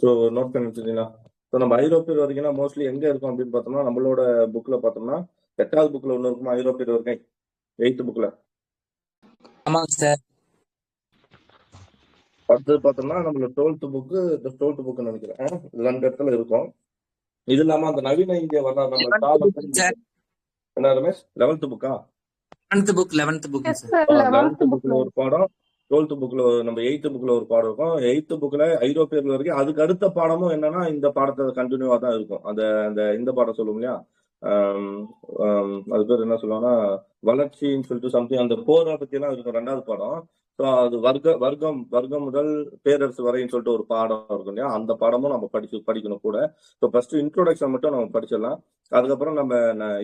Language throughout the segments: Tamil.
ஸோ நோட் பண்ணி வச்சுருக்கீங்களா? ஸோ நம்ம ஐரோப்பியர் வரைக்கும்னா மோஸ்ட்லி எங்க இருக்கும் அப்படின்னு பார்த்தோம்னா, நம்மளோட புக்ல பார்த்தோம்னா 8வது புக்ல ஒண்ணு இருக்குமா ஐரோப்பியர் வரைக்கும், 8th புக்ல. ஆமாங்க சார். அடுத்தது பார்த்தோம்னா நம்மளோட 12th புக்கு நினைக்கிறேன். 2 இடத்துல இருக்கும். இது இல்லாம அந்த நவீன இந்திய வரலாறு நம்ம 11th book சார். என்ன ரமேஷ் 11th புக்கா? 11th book sir. 11th புக்ல ஒரு பாடம், 12th புக்ல நம்ம 8th புக்ல ஒரு பாடம் இருக்கும். 8th புக்ல ஐரோப்பியர்கள் வரைக்கும் அதுக்கு அடுத்த பாடமும் என்னன்னா இந்த பாடத்தை கண்டினியூவா தான் இருக்கும். அந்த அந்த இந்த பாடம் சொல்லுவோம் இல்லையா, அது பேர் என்ன சொல்லுவாங்கன்னா வளர்ச்சின்னு சொல்லிட்டு சம்திங், அந்த போரை பத்தி எல்லாம் இருக்கும் 2வது பாடம். ஸோ அது வர்க்கம் முதல் பேரரசு வரைன்னு சொல்லிட்டு ஒரு பாடம் இருக்கும் இல்லையா, அந்த பாடமும் நம்ம படிக்கணும் கூட. ஸோ ஃபர்ஸ்ட் இன்ட்ரோடக்ஷன் மட்டும் நம்ம படிச்சிடலாம். அதுக்கப்புறம் நம்ம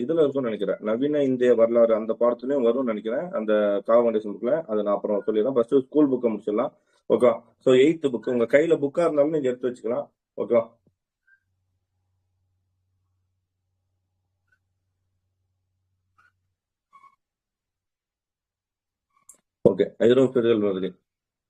இதுல இருக்கும்னு நினைக்கிறேன், நவீன இந்திய வரலாறு அந்த பாடத்துலயும் வரும்னு நினைக்கிறேன், அந்த காவண்டேஷன் புக்ல. அதை நான் அப்புறம் சொல்லிடுறேன். ஃபர்ஸ்ட் ஸ்கூல் புக்கை முடிச்சிடலாம். ஓகே. ஸோ 8th புக் உங்க கையில புக்கா இருந்தாலும் நீங்க எடுத்து வச்சுக்கலாம். ஓகே. ஓகே. ஐரோப்பியர்கள் வருகை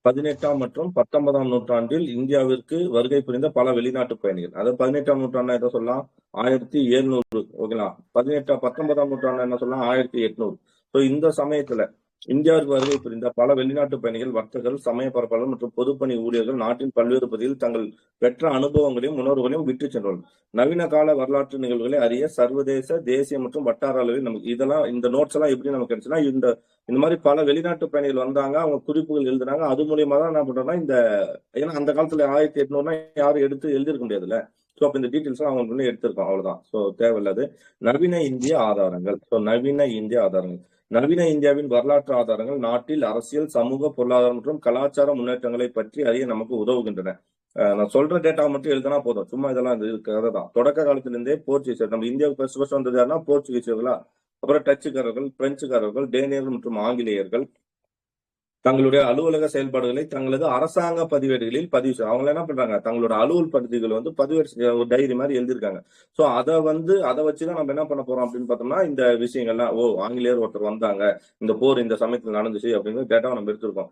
18ஆம் மற்றும் 19ஆம் நூற்றாண்டில் இந்தியாவிற்கு வருகை புரிந்த பல வெளிநாட்டு பயணிகள். அதாவது 18ஆம் நூற்றாண்டு என்ன சொல்லலாம், 1700. ஓகேங்களா. 19ஆம் நூற்றாண்டு என்ன சொல்லலாம், 1800. ஸோ இந்த சமயத்துல இந்தியாவிற்கு வருகை புரிந்த பல வெளிநாட்டு பயணிகள், வர்த்தகர்கள், சமய பரப்பாளர்கள் மற்றும் பொதுப்பணி ஊழியர்கள் நாட்டின் பல்வேறு பகுதியில் தங்கள் பெற்ற அனுபவங்களையும் உணர்வுகளையும் விட்டு சென்றார்கள். நவீன கால வரலாற்று நிகழ்வுகளை அறிய சர்வதேச, தேசிய மற்றும் வட்டார அளவில் நமக்கு இதெல்லாம் இந்த நோட்ஸ் எல்லாம் எப்படி நமக்கு கிடைச்சுன்னா, இந்த மாதிரி பல வெளிநாட்டு பயணிகள் வந்தாங்க, அவங்க குறிப்புகள் எழுதுனாங்க. அது மூலியமா தான் என்ன பண்றோம்னா ஏன்னா அந்த காலத்துல 1800 யாரும் எடுத்து எழுதிருக்க முடியாதுல்ல. ஸோ அப்ப இந்த டீட்டெயில்ஸ் அவங்க முன்னே எடுத்திருக்கோம், அவ்வளவுதான். ஸோ தேவையில்லாது. நவீன இந்திய ஆதாரங்கள். ஸோ நவீன இந்திய ஆதாரங்கள், நவீன இந்தியாவின் வரலாற்று ஆதாரங்கள் நாட்டில் அரசியல், சமூக, பொருளாதாரம் மற்றும் கலாச்சார முன்னேற்றங்களை பற்றி அறிய நமக்கு உதவுகின்றன. நான் சொல்ற டேட்டா மட்டும் எழுதினா போதும், சும்மா இதெல்லாம் இருக்கிறது தான். தொடக்க காலத்திலிருந்தே போர்ச்சுகீசர், நம்ம இந்தியாவுக்கு ஃபர்ஸ்ட் வந்தது யாருன்னா போர்ச்சுகீசியர்களா, அப்புறம் டச்சுக்காரர்கள், பிரெஞ்சுக்காரர்கள், டேனியர்கள் மற்றும் ஆங்கிலேயர்கள் தங்களுடைய அலுவலக செயல்பாடுகளை தங்களது அரசாங்க பதிவேடுகளில் பதிவு அவங்க என்ன பண்றாங்க, தங்களோட அலுவல் பதிவுகள் பதிவேடு ஒரு டைரி மாதிரி எழுதியிருக்காங்க. சோ அதை வச்சுதான் நம்ம என்ன பண்ண போறோம் அப்படின்னு பார்த்தோம்னா, இந்த விஷயங்கள்லாம் ஆங்கிலேயர் ஒருத்தர் வந்தாங்க, இந்த போர் இந்த சமயத்தில் நடந்துச்சு அப்படிங்கிற டேட்டாவை நம்ம எடுத்திருக்கோம்.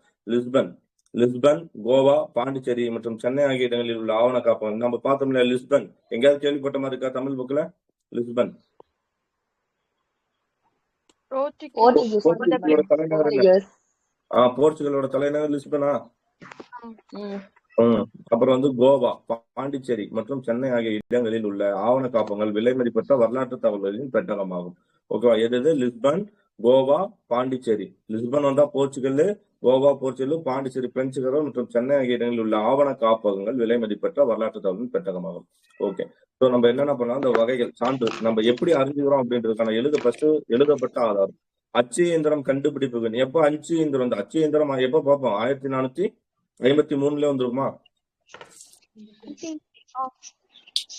லிஸ்பன், கோவா, பாண்டிச்சேரி மற்றும் சென்னை ஆகிய இடங்களில் உள்ள ஆவண காப்பகம் நம்ம பார்த்தோம்ல. லிஸ்பன் எங்கேயாவது கேள்விப்பட்ட மாதிரி இருக்கா தமிழ் புக்ல? லிஸ்பன் போர்ச்சுகலோட தலைநகர் என்ன? போர்ச்சுகலோட தலைநகர் லிஸ்பனா. அப்புறம் கோவா, பாண்டிச்சேரி மற்றும் சென்னை ஆகிய இடங்களில் உள்ள ஆவண காப்பகங்கள் விலை மதிப்பற்ற வரலாற்று தகவல்களின் பெட்டகமாகும். ஓகேவா. எது? லிஸ்பன், கோவா, பாண்டிச்சேரி. லிஸ்பன் வந்தா போர்ச்சுகல், கோவா போர்ச்சுகல், பாண்டிச்சேரி பிரெஞ்சுக்காரர் மற்றும் சென்னை ஆகிய இடங்களில் உள்ள ஆவண காப்பகங்கள் விலை மதிப்பற்ற வரலாற்று தகவல்களின் பெட்டகமாகும். ஓகே. ஸோ நம்ம என்னென்ன பண்ணலாம், அந்த வகைகள் சான்று நம்ம எப்படி அறிஞ்சுக்கிறோம் அப்படின்றதுக்கான எழுதப்பட்ட ஆதாரம். அச்சு இயந்திரம் கண்டுபிடிப்புகள். எப்ப அச்சு இயந்திரம் அச்சு இயந்திரம் எப்ப பார்ப்போம்? 1453 வந்துருக்குமா?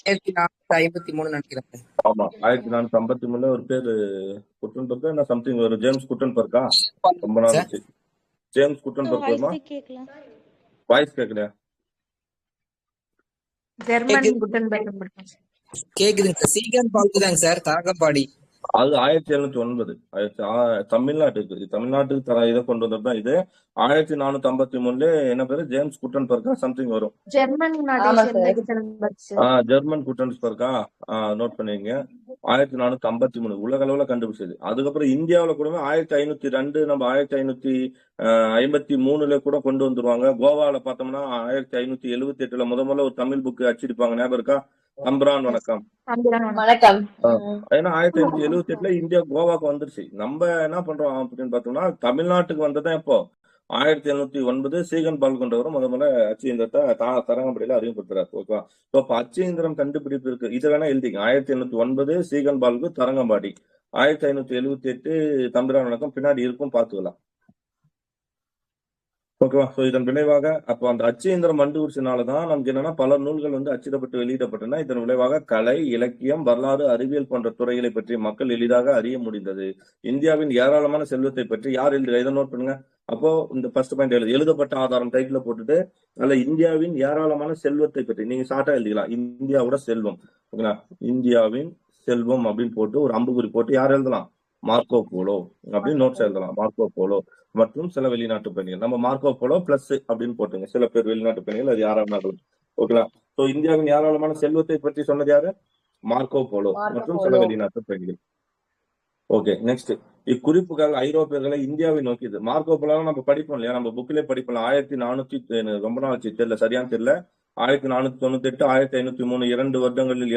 1453 நினைக்கிறேன். ஆமா, 1453 ஒரு பேரு குட்டன்பர்க்கா என்ன சம்திங், ஒரு ஜேம்ஸ் குட்டன்பர்க்கா, ரொம்ப நாள் ஆச்சு. ஜேம்ஸ் குட்டன்பர்க் வருமா? வாய்ஸ் கேட்கலையா? ஜெர்மன் குட்டன்பர்க் கேக்குதுங்க. சீகன் பால்க்கு தாங்க சார், தரங்கம்பாடி. அது 1709. தமிழ்நாட்டுக்கு இதை கொண்டு வந்ததுதான் இது. 1453 என்ன பேரு, ஜேம்ஸ் குட்டன்பர்க்கா சம்திங் வரும். ஜெர்மன் குட்டன்பர்க்கா நோட் பண்ணிங்க. 1453 உலக அளவுல கண்டுபிடிச்சது. அதுக்கப்புறம் இந்தியாவில கூட 1502, நம்ம 1553 கூட கொண்டு வந்துருவாங்க. கோவாவில பார்த்தோம்னா 1578 முதல்ல ஒரு தமிழ் புக் அச்சிருப்பாங்க, ஞாபகம் இருக்கா? தம்பிரான் வணக்கம். ஏன்னா 1578 இந்தியா கோவாக்கு வந்துருச்சு. நம்ம என்ன பண்றோம் அப்படின்னு பார்த்தோம்னா, தமிழ்நாட்டுக்கு வந்ததான் எப்போ 1709 சீகன் பால் கொண்டவரும் முதல்ல அச்சு இயந்திரத்தை தரங்கம்படியில அறிமுகப்படுத்துறாரு. ஓகேவா. ஸோ அப்ப அச்சு இயந்திரம் கண்டுபிடிப்பு இருக்கு, இதை வேணா எழுதிங்க. 1809 சீகன் பால்கு தரங்கம்பாடி, 1578 தம்பிரான் வணக்கம் பின்னாடி இருக்கும், பார்த்துக்கலாம். ஓகேவா. ஸோ இதன் விளைவாக அப்போ அந்த அச்சு இயந்திரம் கண்டுபிடிச்சனாலதான் நமக்கு என்னன்னா பல நூல்கள் அச்சிடப்பட்டு வெளியிடப்பட்டன. இதன் விளைவாக கலை, இலக்கியம், வரலாறு, அறிவியல் போன்ற துறைகளை பற்றி மக்கள் எளிதாக அறிய முடிந்தது. இந்தியாவின் ஏராளமான செல்வத்தை பற்றி யார் எழுதுறா, இதை நோட் பண்ணுங்க. அப்போ இந்த ஃபர்ஸ்ட் பாயிண்ட் எழுதப்பட்ட ஆதாரம் டைட்டில் போட்டுட்டு அதுல இந்தியாவின் ஏராளமான செல்வத்தை பற்றி நீங்க ஷார்ட்டா எழுதிக்கலாம், இந்தியாவோட செல்வம். ஓகேங்களா. இந்தியாவின் செல்வம் அப்படின்னு போட்டு ஒரு அம்புகுறி போட்டு யார் எழுதலாம், மார்க்கோ போலோ அப்படின்னு நோட்ஸ் எழுதலாம். மார்க்கோ போலோ மற்றும் சில வெளிநாட்டு பயணிகள். நம்ம மார்க்கோ போலோ பிளஸ் அப்படின்னு போட்டுங்க, சில பேர் வெளிநாட்டு பயணிகள், அது யாராவது. ஓகேங்களா. சோ இந்தியாவின் ஏராளமான செல்வத்தை பற்றி சொன்னது யாரு? மார்க்கோ போலோ மற்றும் சில வெளிநாட்டு பயணிகள். Okay, next. இக்குறிப்புகள் ஐரோப்பியர்களை இந்தியாவை நோக்கியது. மார்க்கோ போலோ நம்ம படிப்போம் இல்லையா, நம்ம புக்கிலே படிப்போம். 1400 ரொம்ப நாள் ஆச்சு, தெரியல, சரியான தெரியல. 1498 1503 2 வருடங்களில்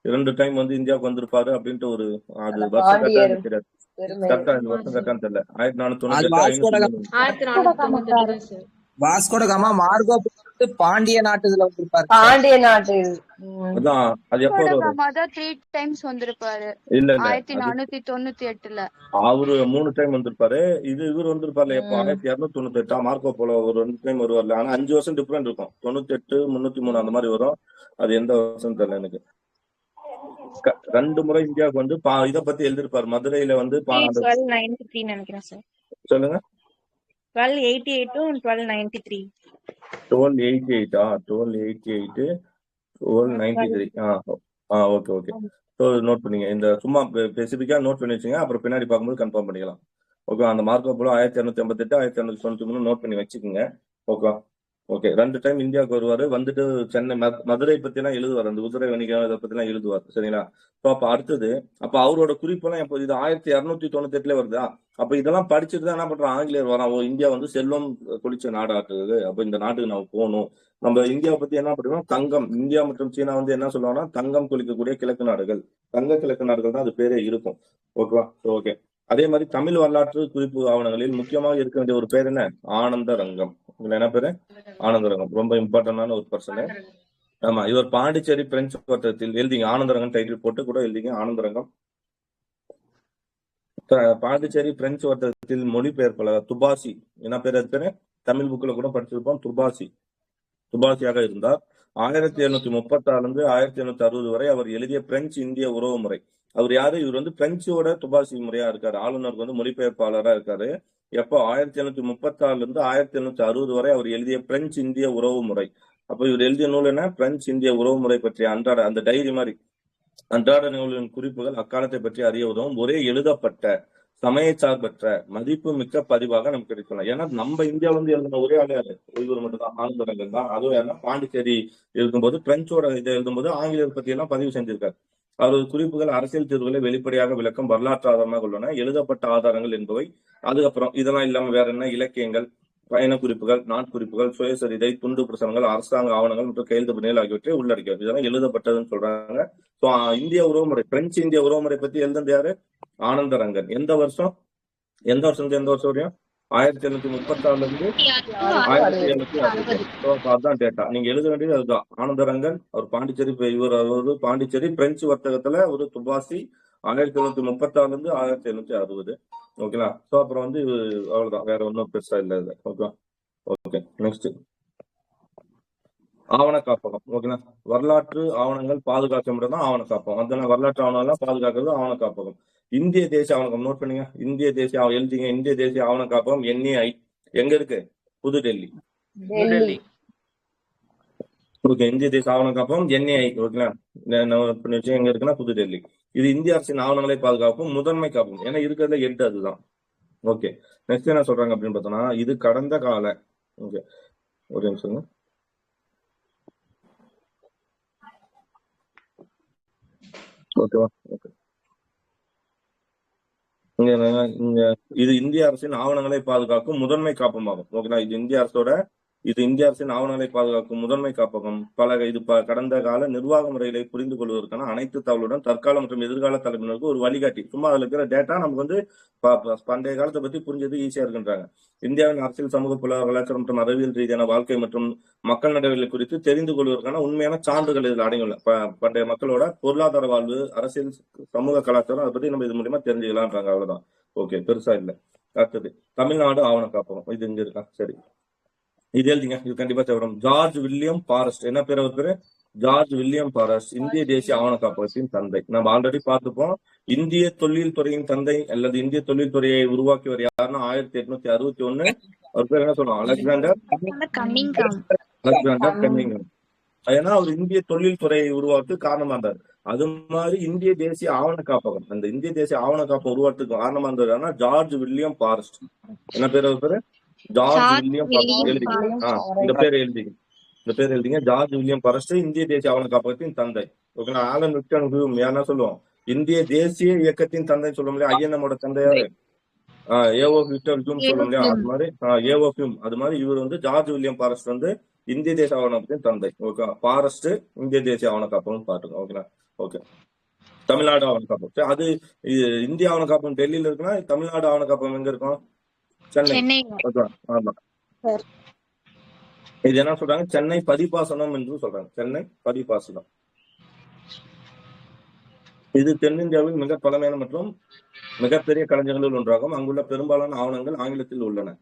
இரண்டு டைம் வந்து இந்தியாவுக்கு வந்திருப்பாரு அப்படின்ட்டு ஒரு அது வருஷம் கரெக்டா தெரியாது. கரெக்டா இந்த வருஷம் கரெக்டான்னு தெரியல. 1498 503. Vasco da Gama Marco Polo Pandya நாட்டுல வந்திருப்பாரு. பாண்டிய நாட்டு. அதான் அது எப்போ வருவாரு? 3 times வந்திருப்பாரு இல்ல அது 1498ல. அவரு 3 டைம் வந்திருப்பாரு. இவர் வந்திருப்பாரு எப்போ? 1298. மார்க்கோ போலோ ஒரு 2 டைம் வருவார்ல. ஆனா 5 வருஷம் டிஃபரெண்ட் இருக்கும். 98 303 அந்த மாதிரி வரும். அது எந்த வருஷம் தெரியல எனக்கு. 2 முறை இந்தியாவுக்கு வந்து இத பத்தி எழுதிருப்பாரு. மதுரையில வந்து 1293 நினைக்கிறேன் சார். சொல்லுங்க. 1288 1293. 1288 1288 1293. Okay okay. ஸோ நோட் பண்ணிங்க. இந்த சும்மா ஸ்பெசிஃபிக்கா நோட் பண்ணி வச்சுங்க. அப்புறம் பின்னாடி பார்க்கும்போது கன்ஃபார்ம் பண்ணிக்கலாம். ஓகே. அந்த மார்க்கோ போலோ 1258 1293 நோட் பண்ணி வச்சுக்கோங்க. Okay okay. 2 டைம் இந்தியாவுக்கு வருவாரு. வந்துட்டு சென்னை மதுரை பத்தி எல்லாம் எழுதுவார். அந்த குதிரை வணிகம் இதை பத்தி எல்லாம் எழுதுவார். சரிங்களா? ஸோ அப்ப அடுத்தது அப்ப அவரோட குறிப்பெல்லாம் இப்போ இது 1298 வருதா? அப்ப இதெல்லாம் படிச்சுட்டு தான் என்ன பண்றான் ஆங்கிலேயர் வரான். இந்தியா வந்து செல்வம் கொளிச்ச நாடாக்குது. அப்ப இந்த நாட்டுக்கு நம்ம போகணும். நம்ம இந்தியாவை பத்தி என்ன பண்ணுறோம்? தங்கம். இந்தியா மற்றும் சீனா வந்து என்ன சொல்லுவாங்கன்னா தங்கம் கொளிக்கக்கூடிய கிழக்கு நாடுகள், தங்க கிழக்கு நாடுகள் தான் அது பேரே இருக்கும். ஓகேவா? ஓகே. அதே மாதிரி தமிழ் வரலாற்று குறிப்பு ஆவணங்களில் முக்கியமாக இருக்க வேண்டிய ஒரு பேர் என்ன? ஆனந்த ரங்கம். இதுல என்ன பேரு? ஆனந்த ரங்கம். ரொம்ப இம்பார்ட்டன்டான ஒரு பர்சன். ஆமா, இவர் பாண்டிச்சேரி பிரெஞ்சு வர்த்தகத்தில் எழுதிங்க. ஆனந்தரங்கம் டைட்டில் போட்டு கூட எழுதிங்க. ஆனந்தரங்கம் பாண்டிச்சேரி பிரெஞ்சு வர்த்தகத்தில் மொழிபெயர்ப்பாளர் துபாசி. என்ன பேர்? அது பேரு தமிழ் புக்ல கூட படிச்சிருப்போம். துபாசியாக இருந்தார். 1736 1760 வரை அவர் எழுதிய பிரெஞ்சு இந்திய உறவு முறை. அவர் யாரு? இவர் வந்து பிரெஞ்சோட துபாசி முறையா இருக்காரு. ஆளுநருக்கு வந்து மொழிபெயர்ப்பாளரா இருக்காரு. எப்போ? 1736 1760 வரை அவர் எழுதிய பிரெஞ்சு இந்திய உறவு முறை. அப்ப இவர் எழுதிய நூல் என்ன? பிரெஞ்சு இந்திய உறவு முறை பற்றிய அன்றாட அந்த டைரி மாதிரி அன்றாட நூலின் குறிப்புகள் அக்காலத்தை பற்றி அறிய உதவும் ஒரே எழுதப்பட்ட சமய சார்பற்ற மதிப்பு மிக்க பதிவாக நமக்கு கிடைக்கலாம். ஏன்னா நம்ம இந்தியா வந்து எழுதின ஒரே ஆளு இவர் மட்டும் தான், ஆனந்தரங்கன் தான். அதுவும் யாருன்னா பாண்டிச்சேரி எழுதும்போது பிரெஞ்சோட இதை எழுதும்போது ஆங்கிலேயர் பத்தி எல்லாம் பதிவு செஞ்சிருக்காரு. அவரது குறிப்புகள் அரசியல் தீர்வுகளை வெளிப்படையாக விளக்கம் வரலாற்று ஆதாரமாக உள்ளன. எழுதப்பட்ட ஆதாரங்கள் என்பவை. அதுக்கப்புறம் இதெல்லாம் இல்லாம வேற என்ன? இலக்கியங்கள், பயண குறிப்புகள், நாட்குறிப்புகள், சுயசரிதை, துண்டு பிரசனங்கள், அரசாங்க ஆவணங்கள் மற்றும் கையெழுத்து பணிகள் ஆகியவற்றை உள்ளடக்கியது. இதெல்லாம் எழுதப்பட்டதுன்னு சொல்றாங்க. இந்திய உறவுமுறை, பிரெஞ்சு இந்திய உறவுமுறை பத்தி எழுந்தது யாரு? ஆனந்தரங்கன். எந்த வருஷம் எந்த வருஷம் வரையும்? 1736 1760. அதுதான் டேட்டா. நீங்க எழுத வேண்டியது அதுதான். ஆனந்தரங்கன் அவர் பாண்டிச்சேரி, இவர் பாண்டிச்சேரி பிரெஞ்சு வர்த்தகத்துல ஒரு துபாசி. 1736 1760. ஓகேங்களா? சோ அப்புறம் வந்து அவ்வளவுதான், வேற ஒன்றும் பெருசா இல்ல இதுல. Okay okay. நெக்ஸ்ட் ஆவண காப்பகம். ஓகேங்களா? வரலாற்று ஆவணங்கள் பாதுகாக்க மட்டும் தான் ஆவண காப்பகம். அதெல்லாம் வரலாற்று ஆவணம் எல்லாம் பாதுகாக்கிறது ஆவண காப்பகம். இந்திய தேசிய ஆவணம் நோட் பண்ணுங்க. இந்திய தேசிய எழுதிங்க. இந்திய தேசிய ஆவண காப்பகம் NAI எங்க இருக்கு? புதுடெல்லி. ஓகே. இந்திய தேசிய ஆவண காப்பகம் NAI. ஓகேங்களா? எங்க இருக்குன்னா புதுடெல்லி. இது இந்திய அரசின் ஆவணங்களை பாதுகாப்பும் முதன்மை காப்பகம். ஏன்னா இருக்கிறதுல 8 அதுதான். ஓகே. நெக்ஸ்ட் என்ன சொல்றாங்க அப்படின்னு பார்த்தோம்னா இது கடந்த கால. ஓகே, ஒரு நிமிஷம். ஓகேவா? ஓகே. இது இந்திய அரசின் ஆவணங்களை பாதுகாக்கும் முதன்மை காப்பகமாகும். ஓகேங்களா? இது இந்திய அரசின் ஆவணங்களை பாதுகாக்கும் முதன்மை காப்பகம். இது கடந்த கால நிர்வாக முறைகளை புரிந்து கொள்வதற்கான அனைத்து தகவலுடன் தற்கால மற்றும் எதிர்கால தலைமுறைக்கு ஒரு வழிகாட்டி. சும்மா அதுல இருக்கிற டேட்டா நமக்கு வந்து பண்டைய காலத்தை பத்தி புரிஞ்சது ஈஸியா இருக்குன்றாங்க. இந்தியாவின் அரசியல், சமூக, பொருளாதார, கலாச்சாரம் மற்றும் அறிவியல் ரீதியான வாழ்க்கை மற்றும் மக்கள் நடவடிக்கை குறித்து தெரிந்து கொள்வதற்கான உண்மையான சான்றுகள் இதில் அடங்கியுள்ள பண்டைய மக்களோட பொருளாதார வாழ்வு, அரசியல், சமூக, கலாச்சாரம், அதை பத்தி நம்ம இது மூலியமா தெரிஞ்சுக்கலாம்ன்றாங்க. அவ்வளவுதான். ஓகே, பெருசா இல்ல. அடுத்தது தமிழ்நாடு ஆவண காப்பகம். இது இங்க இருக்கா? சரி, இது எழுதிங்க. இது கண்டிப்பா தேவைப்படும். George William forest. என்ன பேர் அவர் பேரு? George William forest. இந்திய தேசிய ஆவண காப்பகத்தின் தந்தை. நம்ம ஆல்ரெடி பார்த்துப்போம். இந்திய தொழில் துறையின் தந்தை அல்லது இந்திய தொழில் துறையை உருவாக்கியவர் யாருன்னா 1861. அவர் பேர் என்ன சொல்லுவோம்? Alexander Cunningham. ஏன்னா அவர் இந்திய தொழில் துறையை உருவாக்குறதுக்கு காரணமா இருந்தார். அது மாதிரி இந்திய தேசிய ஆவண காப்பகம், அந்த இந்திய தேசிய ஆவண காப்பகம் உருவாக்குறதுக்கு காரணமா இருந்ததுன்னா ஜார்ஜ் வில்லியம் ஃபாரஸ்ட். என்ன பேர் அவர் பேரு? George William Forrest. எழுதிங்க. இந்த பேரை எழுதிங்க. இந்த பேர் எழுதிங்க. ஜார்ஜ் வில்லியம் ஃபாரஸ்ட் இந்திய தேசிய ஆவண காப்பகத்தின் தந்தை. ஓகேங்களா. ஆலன் விக்டன் ஹியூம் யாருன்னா சொல்லுவோம், இந்திய தேசிய இயக்கத்தின் தந்தைன்னு சொல்ல முடியாது. ஐஎன்எம்மோட தந்தையாரு ஏஓ விக்டர் ஹியூம் சொல்ல முடியாது. அது மாதிரி ஏஓ ஹியூம் அது மாதிரி இவர் வந்து ஜார்ஜ் வில்லியம் ஃபாரஸ்ட் வந்து இந்திய தேசிய ஆவணத்தின் தந்தை. ஓகே, ஃபாரஸ்ட் இந்திய தேசிய ஆவண காப்பகம் பாத்துங்க. ஓகேங்களா. ஓகே, தமிழ்நாடு ஆவண காப்பகம் அது இந்திய ஆவண காப்பகம் டெல்லியில இருக்குன்னா தமிழ்நாடு ஆவண காப்பகம் எங்க இருக்கும்? சென்னை. ஓகே, ஆமா. இது என்ன சொல்றாங்க? சென்னை பதிப்பாசனம் என்று சொல்றாங்க. சென்னை பதிப்பாசனம். இது தென்னிந்தியாவில் மிக பழமையான மற்றும் மிகப்பெரிய கலைஞர்களில் ஒன்றாகும். அங்குள்ள பெரும்பாலான ஆவணங்கள் ஆங்கிலத்தில் உள்ளன.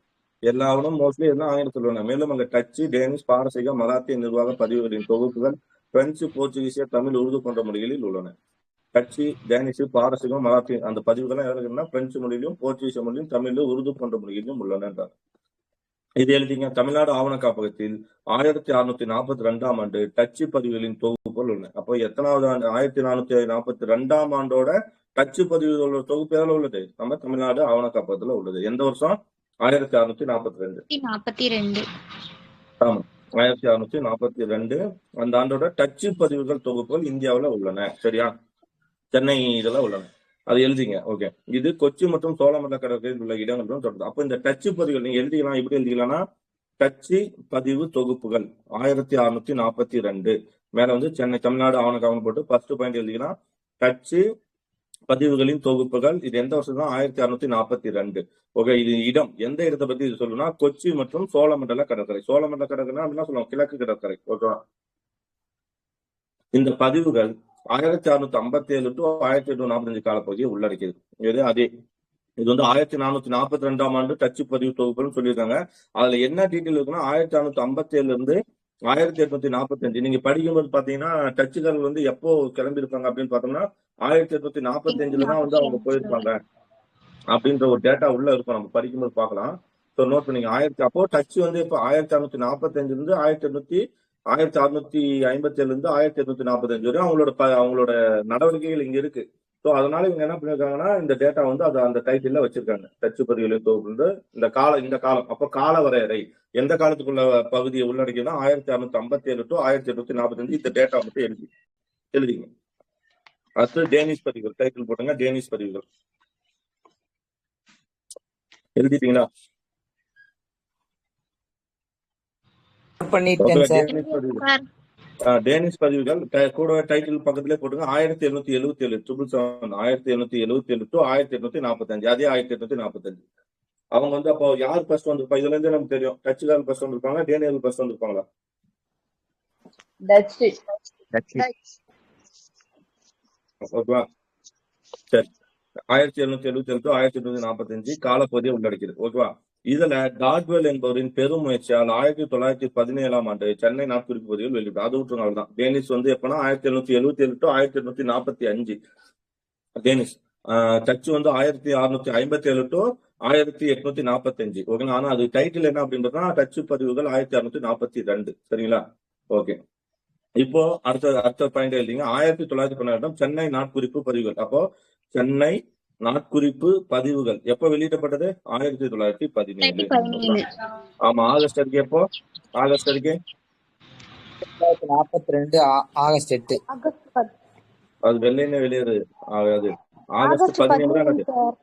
எல்லா ஆவணம் மோஸ்ட்லி எல்லாம் ஆங்கிலத்தில் உள்ளன. மேலும் அங்க டச்சு, டேனிஷ், பாரசீக, மராத்திய நிர்வாக பதிவுகளின் தொகுப்புகள் பிரெஞ்சு, போர்ச்சுகீசிய, தமிழ், உருது போன்ற மொழிகளில் உள்ளன. டச்சு, டேனிஷ், பாரசீகம், மராத்திய அந்த பதிவுகள் எதுனா பிரெஞ்சு மொழியிலும், போர்ச்சுகீசிய மொழியிலும், தமிழ், உருது போன்ற மொழிகளிலும் உள்ளன என்றார். இது எழுதிங்க. தமிழ்நாடு ஆவண காப்பகத்தில் 1642ஆம் ஆண்டு டச்சு பதிவுகளின் தொகுப்புகள் உள்ளன. அப்போ எத்தனாவது ஆண்டு? 1442ஆம் ஆண்டோட டச்சு பதிவுகளோட தொகுப்பு எதில் உள்ளது? நம்ம தமிழ்நாடு ஆவண காப்பகத்துல உள்ளது. எந்த வருஷம்? 1642. ஆமா, 1642 அந்த ஆண்டோட டச்சு பதிவுகள் தொகுப்புகள் இந்தியாவில் உள்ளன. சரியா? சென்னை இதெல்லாம் உள்ளன. அது எழுதிங்க. ஓகே, இது கொச்சி மற்றும் சோழமண்டல கடற்கரையில் உள்ள இடங்களுடன் தொடர்ந்து. அப்ப இந்த டச்சு பதிவுகள் நீங்க எழுதிக்கலாம். எப்படி எழுதிக்கலாம்னா, டச்சு பதிவு தொகுப்புகள் 1642 மேல வந்து சென்னை தமிழ்நாடு ஆவண காப்பகம் போட்டு ஃபர்ஸ்ட் பாயிண்ட் எழுதிக்கலாம். டச்சு பதிவுகளின் தொகுப்புகள். இது எந்த வருஷம் தான்? 1642. ஓகே, இது இடம் எந்த இடத்தை பத்தி இது சொல்லுனா, கொச்சி மற்றும் சோழமண்டல கடற்கரை. சோழமண்டல கடற்கரை அப்படின்னா சொல்லுவோம் கிழக்கு கடற்கரை. ஓகேவா? இந்த பதிவுகள் 1657 டு 1845 காலப்பகுதியை உள்ளடக்கியது. இது அதே இது வந்து 1442ஆம் ஆண்டு டச்சு பதிவு தொகுப்புன்னு சொல்லியிருக்காங்க. அதுல என்ன டீட்டெயில் இருக்குன்னா, 1657 இருந்து 1845 நீங்க படிக்கும்போது பாத்தீங்கன்னா டச்சுகள் வந்து எப்போ கிளம்பி இருப்பாங்க அப்படின்னு பார்த்தோம்னா 1845 தான் வந்து அவங்க போயிருப்பாங்க அப்படின்ற ஒரு டேட்டா உள்ள இருக்கும். நம்ம படிக்கும்போது பார்க்கலாம். ஸோ நோட் பண்ணீங்க. அப்போ டச் வந்து இப்போ 1645 இருந்து 1657 இருந்து 1845 வரை அவங்களோட நடவடிக்கைகள் இங்க இருக்கு. ஸோ அதனால இவங்க என்ன பண்ணிருக்காங்கன்னா, இந்த டேட்டா வந்து அதை அந்த டைட்டில் வச்சிருக்காங்க. டச்சு பதிவுகளின் தொகுப்பு இந்த காலம். அப்போ கால வரையறை எந்த காலத்துக்குள்ள பகுதியை உள்ளடக்கியதான் 1657 டு 1845 இந்த டேட்டா மட்டும் எழுதிங்க. அடுத்து டேனிஷ் பதிவுகள் டைட்டில் போட்டுங்க. டேனிஷ் பதிவுகள் எழுதிட்டீங்களா? டேனிஷ் பதிவுகள் கூட டைட்டில் பக்கத்திலே போட்டுங்க. 1777 1777 டு 1845 அதே 1845. அவங்க வந்து அப்போ யார் ஃபர்ஸ்ட் வந்திருப்பா? இதுல இருந்து நமக்கு தெரியும். டச்சுக்காரர் ஃபர்ஸ்ட் வந்திருப்பாங்க, டேனியல் ஃபர்ஸ்ட் வந்திருப்பாங்களா? ஓகேவா? சரி, 1777 டு 1845 காலப்பகுதியை உள்ளடக்கியது. ஓகேவா? இதுல டாட்வெல் என்பவரின் பெரும் முயற்சியால் 1917ஆம் ஆண்டு சென்னை நாட்குறிப்பு பகுதியில் வெளியிட்டார். அது விட்டுருங்க தான். டேனிஷ் வந்து எப்பன்னா 1777 டு 1845 டேனிஷ். டச்சு வந்து 1657 டு 1845. ஓகேங்களா? ஆனா அது டைட்டில் என்ன அப்படின்றதுனா டச்சு பதிவுகள் 1642. சரிங்களா? ஓகே, இப்போ அடுத்த பாயிண்ட் எழுதிங்க. 1912 சென்னை நாட்குறிப்பு பதிவுகள். அப்போ சென்னை நாட்குறிப்பு பதிவுகள் எப்ப வெளியிடப்பட்டது? 1917. ஆமா, ஆகஸ்ட் அறிக்கை எப்போ? ஆகஸ்ட் அறிக்கை 1942 ஆகஸ்ட் 8. அது வெள்ளைன்னு வெளியேறு. அது ஆகஸ்ட் 17 தான்.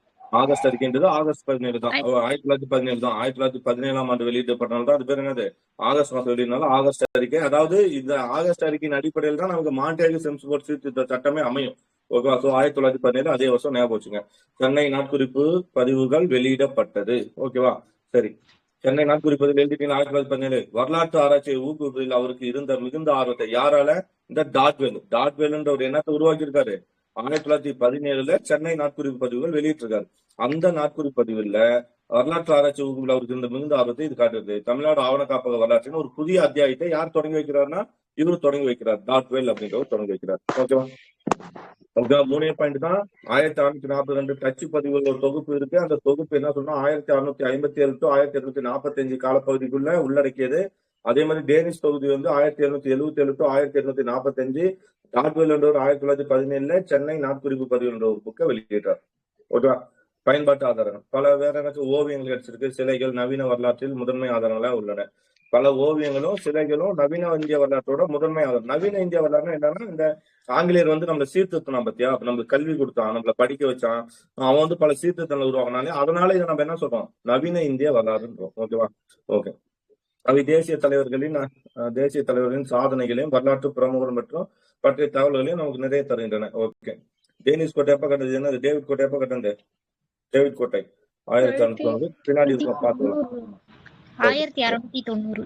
ஆகஸ்ட் அறிக்கைன்றது ஆகஸ்ட் 17 தான். 1917 தான். 1917ஆம் ஆண்டு வெளியிடப்பட்டனால்தான் அது பேர் என்னது? ஆகஸ்ட் மாசம் வெளியிடனால ஆகஸ்ட் அறிக்கை. அதாவது இந்த ஆகஸ்ட் அறிக்கையின் அடிப்படையில் தான் நமக்கு மாண்டேகு செம்ஸ்போர்ட் சீர்திருத்த சட்டமே அமையும். ஓகேவா? ஸோ 1917 அதே வருஷம் ஞாபகம் வச்சுங்க. சென்னை நாட்குறிப்பு பதிவுகள் வெளியிடப்பட்டது. ஓகேவா? சரி, சென்னை நாட்குறிப்பு எழுதிட்டீங்கன்னா 1917 வரலாற்று ஆராய்ச்சியை ஊக்குவிப்பதில் அவருக்கு இருந்த மிகுந்த ஆர்வத்தை யாரால? இந்த டாட்வெல்ன்ற ஒரு எண்ணத்தை உருவாக்கி இருக்காரு. 1917 சென்னை நாட்குறிப்பு பதிவுகள் வெளியிட்டிருக்காரு. அந்த நாட்குறிப்பு பதிவுல வரலாற்று ஆராய்ச்சி ஊக்குவிப்பில் அவருக்கு இருந்த மிகுந்த ஆர்வத்தை இது காட்டுறது. தமிழ்நாடு ஆவண காப்பக வரலாற்றின் ஒரு புதிய அத்தியாயத்தை யார் தொடங்கி வைக்கிறார்னா இவரு தொடங்கி வைக்கிறார். டாட்வெல் அப்படின்றவர் தொடங்கி வைக்கிறார். ஓகேவா? மூணே பாயிண்ட் தான். 1642 டச்சு பதிவுகள் ஒரு தொகுப்பு இருக்கு. அந்த தொகுப்பு என்ன சொன்னா 1657 டு 1845 காலப்பகுதிக்குள்ள உள்ளடக்கியது. அதே மாதிரி டேனிஷ் தொகுதி வந்து 1777 டு 1845. டாட்வெல் என்றவர் 1917 சென்னை நாட்குறிப்பு பதிவு என்ற ஒரு புக்கை வெளியிட்டார். ஓகேவா? பயன்பாட்டு ஆதாரங்கள் பல வேற எனக்கு ஓவியங்கள் கிடைச்சிருக்கு. சிலைகள் நவீன வரலாற்றில் முதன்மை ஆதாரங்களா உள்ளன. பல ஓவியங்களும் சிலைகளும் நவீன இந்திய வரலாற்றோட முதன்மையாகும். நவீன இந்திய வரலாறு என்னன்னா, இந்த ஆங்கிலேயர் வந்து நம்மள சீர்திருத்தினான் பத்தியா, நம்மளுக்கு கல்வி கொடுத்தான், நம்மள படிக்க வச்சான், அவன் வந்து பல சீர்திருத்தங்களை உருவாக்கினாலே அதனால இதை நம்ம என்ன சொல்றோம், நவீன இந்திய வரலாறுன்றோம். ஓகேவா? ஓகே. அவை தேசிய தலைவர்களின் சாதனைகளையும் வரலாற்று பிரமுகர்கள் மற்றும் பற்றிய தகவல்களையும் நமக்கு நிறைய தருகின்றன. ஓகே. டேனிஷ் கோட்டை எப்ப கட்டது? என்னது டேவிட் கோட்டை எப்ப கட்டது? டேவிட் கோட்டை 1690 பின்னாடி இருக்கும் பாத்துக்கலாம். 1690.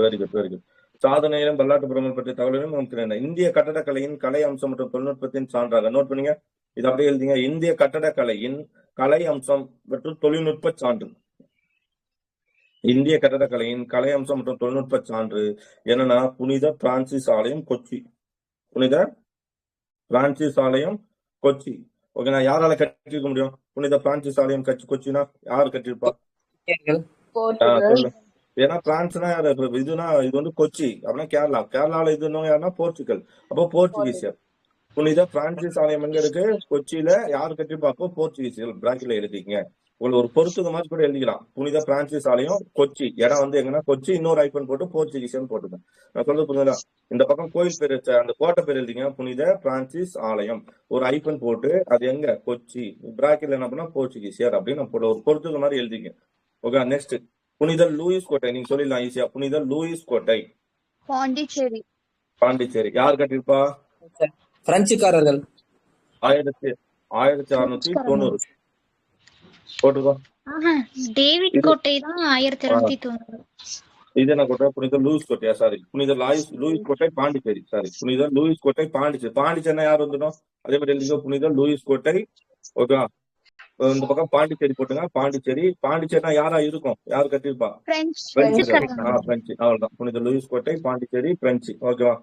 Very good very good. சாதனையிலும் வரலாற்று பிரமுகர்கள் பற்றிய தகவல்களையும் நமக்கு நிறைய. இந்திய கட்டடக்கலையின் கலை அம்சம் மற்றும் தொழில்நுட்பத்தின் சான்றாக நோட் பண்ணீங்க. இது அப்படியே எழுதிங்க. இந்திய கட்டடக்கலையின் கலை அம்சம் மற்றும் தொழில்நுட்ப சான்று. இந்திய கட்டடக்கலையின் கலை அம்சம் மற்றும் தொழில்நுட்ப சான்று என்னன்னா, புனித பிரான்சிஸ் ஆலயம் கொச்சி. புனித பிரான்சிஸ் ஆலயம் கொச்சி. ஓகேண்ணா. யாரால கட்டிருக்க முடியும்? புனித பிரான்சிஸ் ஆலயம் கொச்சினா யாரு கட்டிருப்பா? சொல்லு. ஏன்னா பிரான்ஸ்னா யாரு? இதுனா இது வந்து கொச்சி அப்படின்னா கேரளா. கேரளால இது யாருன்னா போர்ச்சுகல். அப்போ போர்ச்சுகீசியர். புனித பிரான்சிஸ் ஆலயம் எங்க இருக்கு? கொச்சியில. யாரு கட்டிருப்பா? அப்போ போர்ச்சுகீசியர். பிராக்கெட்ல எழுதிக்கங்க. உங்களுக்கு ஒரு பொறுத்துக்கு மாதிரி கூட எழுதிக்கலாம். புனித பிரான்சிஸ் ஆலயம் கொச்சி. இடம் வந்து எங்கன்னா கொச்சி, இன்னொரு ஐபன் போட்டு போர்ச்சுகீசியன் போட்டுக்கேன். நான் சொல்றது புரியுதா? இந்த பக்கம் கோயில் பேர் அந்த கோட்டை பேர் எழுதிங்க. புனித பிரான்சிஸ் ஆலயம் ஒரு ஐபன் போட்டு அது எங்க? கொச்சி. பிராக்கெட்ல என்ன பண்ணா போர்ச்சுகீசியர் அப்படின்னு போட்டு ஒரு பொறுத்துக்கு மாதிரி எழுதிங்க. ஓகே. நெக்ஸ்ட் புனித லூயிஸ் கோட்டை. நீங்க சொல்லிடலாம் ஈஸியா. புனித லூயிஸ் கோட்டை பாண்டிச்சேரி. பாண்டிச்சேரி. யார் கட்டிருப்பா? பிரெஞ்சுக்காரர்கள். 1690 போட்டுக்கோ. டேவிட் கோட்டை தான் 1690. இது என்ன கோட்டை? புனித லூயிஸ் கோட்டையா? சாரி, புனித லூயிஸ் கோட்டை பாண்டிச்சேரி. சாரி, புனித லூயிஸ் கோட்டை பாண்டிச்சேரி. பாண்டிச்சேரினா யார் வந்துடும்? அதே மாதிரி எழுதிக்கோ. புனித லூயிஸ் கோட்டை. ஓகேவா? இந்த பக்கம் பாண்டிச்சேரி போட்டுங்க. பாண்டிச்சேரி. பாண்டிச்சேரினா யாரா இருக்கும்? யார் கட்டிருப்பா? பிரெஞ்சுக்காரர். பிரெஞ்சு. அவ்வளவுதான். புனித லூயிஸ் கோட்டை பாண்டிச்சேரி பிரெஞ்சு. ஓகேவா?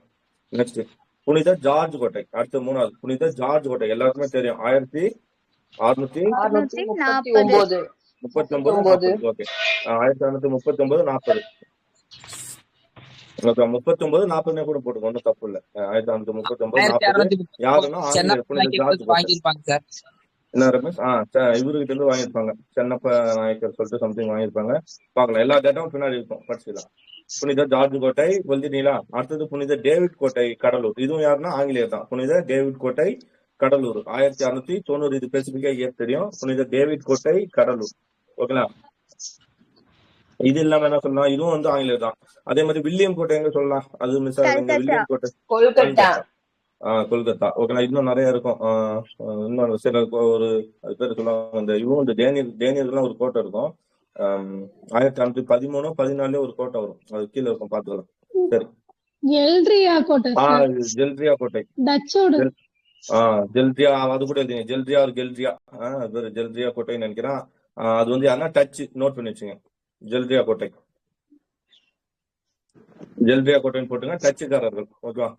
நெக்ஸ்ட் புனித ஜார்ஜ் கோட்டை. அடுத்து மூணாவது புனித ஜார்ஜ் கோட்டை. எல்லாருக்குமே தெரியும். 1639 40. ஓகே. 1639 40. ஓகே. 39 40 கூட போட்டுக்கோ. ஒன்றும் தப்பு இல்லை. 1639 40. யாருன்னா ஆங்கிலேயர். புனித ஜார்ஜ் வாங்கியிருப்பாங்க சார். என்ன ரமேஷ்? இவர்கிட்ட இருந்து வாங்கியிருப்பாங்க. சென்னப்ப நாயக்கர் சொல்லிட்டு சம்திங் வாங்கியிருப்பாங்க. பார்க்கலாம். எல்லா டேட்டாவும் பின்னாடி இருக்கும், படிச்சுக்கலாம். புனித ஜார்ஜ் கோட்டை வெல்தினீலா. அடுத்தது புனித டேவிட் கோட்டை கடலூர். இதுவும் யாருன்னா ஆங்கிலேயர் தான். புனித டேவிட் கோட்டை கடலூர் 1690. இது ஸ்பெசிபிக்கா ஏன் தெரியும்? புனித டேவிட் கோட்டை கடலூர். ஓகேங்களா? இது இல்லாம என்ன சொல்லலாம்? இதுவும் வந்து ஆங்கிலேயர் தான். அதே மாதிரி வில்லியம் கோட்டை எங்க சொல்லலாம்? அது மிஸ் ஆகுது. வில்லியம் கோட்டை கொல்கத்தா. ஓகேங்களா? இன்னும் நிறைய இருக்கும். இன்னொரு சில ஒரு அது பேர் சொல்லுவாங்க. இந்த இவங்க இந்த டேனியர்லாம் ஒரு கோட்டை இருக்கும். 1613 14 ஒரு கோட்டை வரும். அது கீழே இருக்கும், பாத்துக்கலாம். சரி. ஜெல்ட்ரியா கோட்டை. ஜெல்ட்ரியா கோட்டை. ஜெல்ட்ரியா. அது கூட எழுதிங்க. ஜெல்ட்ரியா ஒரு கெல்ட்ரியா. அது பேரு ஜெல்ட்ரியா கோட்டைன்னு நினைக்கிறேன். அது வந்து யாருன்னா டச் நோட் பண்ணி வச்சுங்க. ஜெல்ட்ரியா கோட்டை. ஜெல்ட்ரியா கோட்டைன்னு போட்டுங்க. டச்சுக்காரர்கள். ஓகேவா?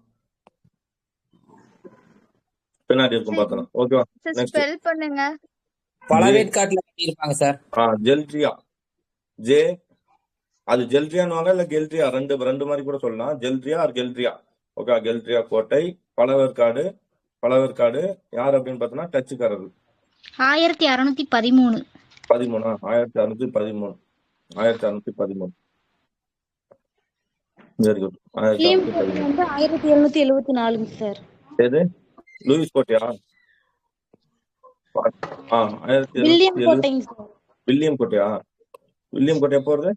பின்னாடி இருக்கும், பாத்தலாம். ஓகேவா? ஸ்பெல் பண்ணுங்க. பழவேற்காட்டுல கட்டியிருப்பாங்க சார். ஜெல்ட்ரியா. அது ஜெல்ட்ரியான்னு இல்ல கெல்ட்ரியா, ரெண்டு மாதிரி கூட சொல்லலாம். ஜெல்ட்ரியா ஆர் கெல்ட்ரியா. ஓகே. கெல்ட்ரியா கோட்டை. பழவேற்காடு. யார் அப்படின்னு பார்த்தோம்னா டச்சுக்காரர்கள். 1613. 1613. Very good. 1774 சார். எது? லூயிஸ் கோட்டையா? வில்லியம் கோட்டைங்க சார். வில்லியம் கோட்டையா? வில்லியம் கோட்டை எப்போ வருது?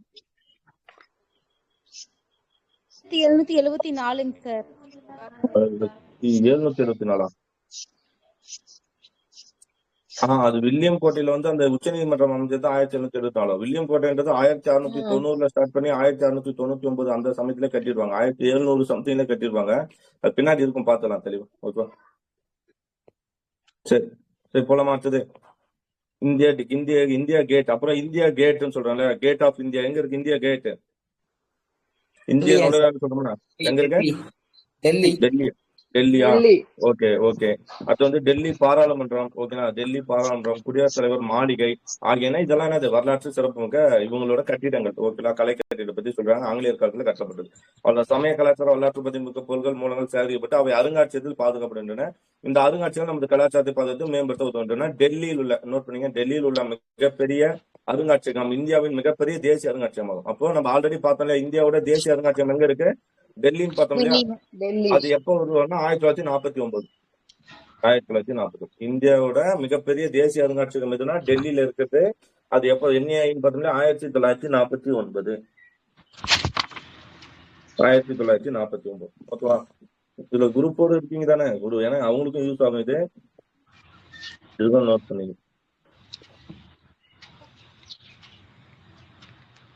1774 சார். 1774. அது வில்லியம் கோட்டையில வந்து அந்த உச்ச நீதிமன்றம் அமைஞ்சது 1774. வில்லியம் கோட்டைன்றது 1690 ஸ்டார்ட் பண்ணி 1699 அந்த சமயத்துல கட்டிடுவாங்க. 1700 சம்திங்ல கட்டிடுவாங்க. அது பின்னாடி இருக்கும், பாத்துலாம் தெளிவா. ஓகே. சரி சரி, போலாமா? அடுத்தது இந்தியா கேட். அப்புறம் இந்தியா கேட்னு சொல்றாங்கல்ல, கேட் ஆஃப் இந்தியா எங்க இருக்கு? இந்தியா கேட் இந்தியா சொல்றோம்னா எங்க இருக்கு? டெல்லியா? ஓகே. அது வந்து டெல்லி பாராளுமன்றம். ஓகேங்களா? டெல்லி பாராளுமன்றம், குடியரசுத் தலைவர் மாளிகை ஆகியன இதெல்லாம் என்னது? வரலாற்று சிறப்புமிக்க இவங்களோட கட்டிடங்கள். ஓகேங்களா? கலை கட்டிடத்தை பத்தி சொல்றாங்க. ஆங்கிலேயர் காலத்துல கட்டப்பட்டது. அவரோட சமய கலாச்சார வரலாற்று பத்தி மிக்க பொருட்கள் மூலங்கள் சேகரிக்கப்பட்டு அவை அருங்காட்சியகத்தில் பாதுகாப்படுகின்றன. இந்த அருங்காட்சியகம் நமது கலாச்சாரத்தை பாதுகாத்து மேம்படுத்த உதவுகின்றன. டெல்லியில் உள்ள நோட் பண்ணீங்க. டெல்லியில் உள்ள மிகப்பெரிய அருங்காட்சியகம் இந்தியாவின் மிகப்பெரிய தேசிய அருங்காட்சியகம். அப்போ நம்ம ஆல்ரெடி பார்த்தோம்ல, இந்தியாவோட தேசிய அருங்காட்சியகம் எங்க இருக்கு? டெல்லின்னு பார்த்தோம் இல்லையா? டெல்லி. அது எப்போ உருவானா 1949. 1949 இந்தியாவோட மிகப்பெரிய தேசிய அருங்காட்சியகம் எதுனா டெல்லியில இருக்குது. அது எப்போ என்ன பார்த்தோம்னா 1949. 1949. ஓகேவா? இதுல குரூப்போட இருக்கீங்க தானே குரு? ஏன்னா அவங்களுக்கும் யூஸ் ஆகும் இது. இதுதான் நோட் பண்ணீங்க.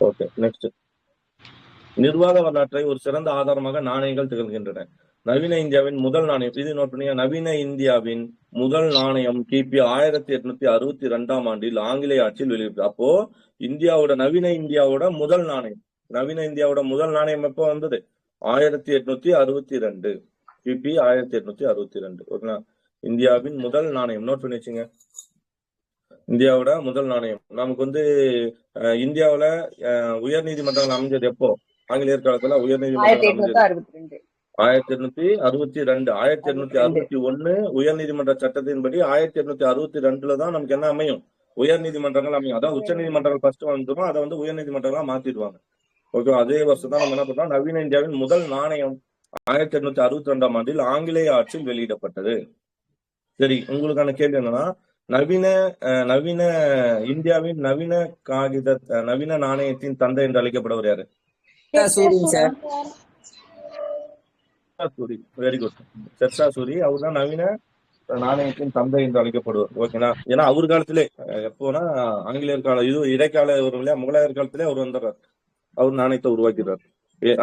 Okay, next. நிர்வாக வரலாற்றை ஒரு சிறந்த ஆதாரமாக நாணயங்கள் திகழ்கின்றன. நவீன இந்தியாவின் முதல் நாணயம், இது நோட் பண்ணீங்க. நவீன இந்தியாவின் முதல் நாணயம் கிபி 1862 ஆண்டில் ஆங்கிலேய ஆட்சியில் வெளியிட்டு. அப்போ இந்தியாவோட நவீன இந்தியாவோட முதல் நாணயம், நவீன இந்தியாவோட முதல் நாணயம் எப்போ வந்தது? 1862, கிபி 1862. ஓகேங்களா? இந்தியாவின் முதல் நாணயம் நோட் பண்ணி வச்சுங்க. இந்தியாவோட முதல் நாணயம். நமக்கு வந்து இந்தியாவில உயர் நீதிமன்றங்கள் அமைஞ்சது எப்போ? ஆங்கிலேயர் காலத்துல உயர் நீதிமன்றம் அமைஞ்சது 1862. 1861 உயர் நீதிமன்ற சட்டத்தின்படி 1862 தான் நமக்கு என்ன அமையும்? உயர் நீதிமன்றங்கள் அமையும். அதான் உச்ச நீதிமன்றங்கள் ஃபர்ஸ்ட் வந்துடும், அதை வந்து உயர் நீதிமன்றங்களா மாத்திடுவாங்க. ஓகே, அதே வருஷம் தான் நம்ம என்ன பண்றோம்? நவீன இந்தியாவின் முதல் நாணயம் 1862 ஆண்டில் ஆங்கிலேய ஆட்சியில் வெளியிடப்பட்டது. சரி, உங்களுக்கான கேள்வி என்னன்னா, நவீன இந்தியாவின் நவீன நாணயத்தின் தந்தை என்று அழைக்கப்படுவர் யாரு? Sir Suri. Very good. Sher Shah Suri. அவர் தான் நவீன நாணயத்தின் தந்தை என்று அழைக்கப்படுவார். ஓகேனா? ஏன்னா அவர் காலத்திலே எப்போனா ஆங்கிலேயர் கால இது இடைக்கால வரும் இல்லையா, முகலாயர் காலத்திலே அவர் வந்துடுறார். அவர் நாணயத்தை உருவாக்கிறார்.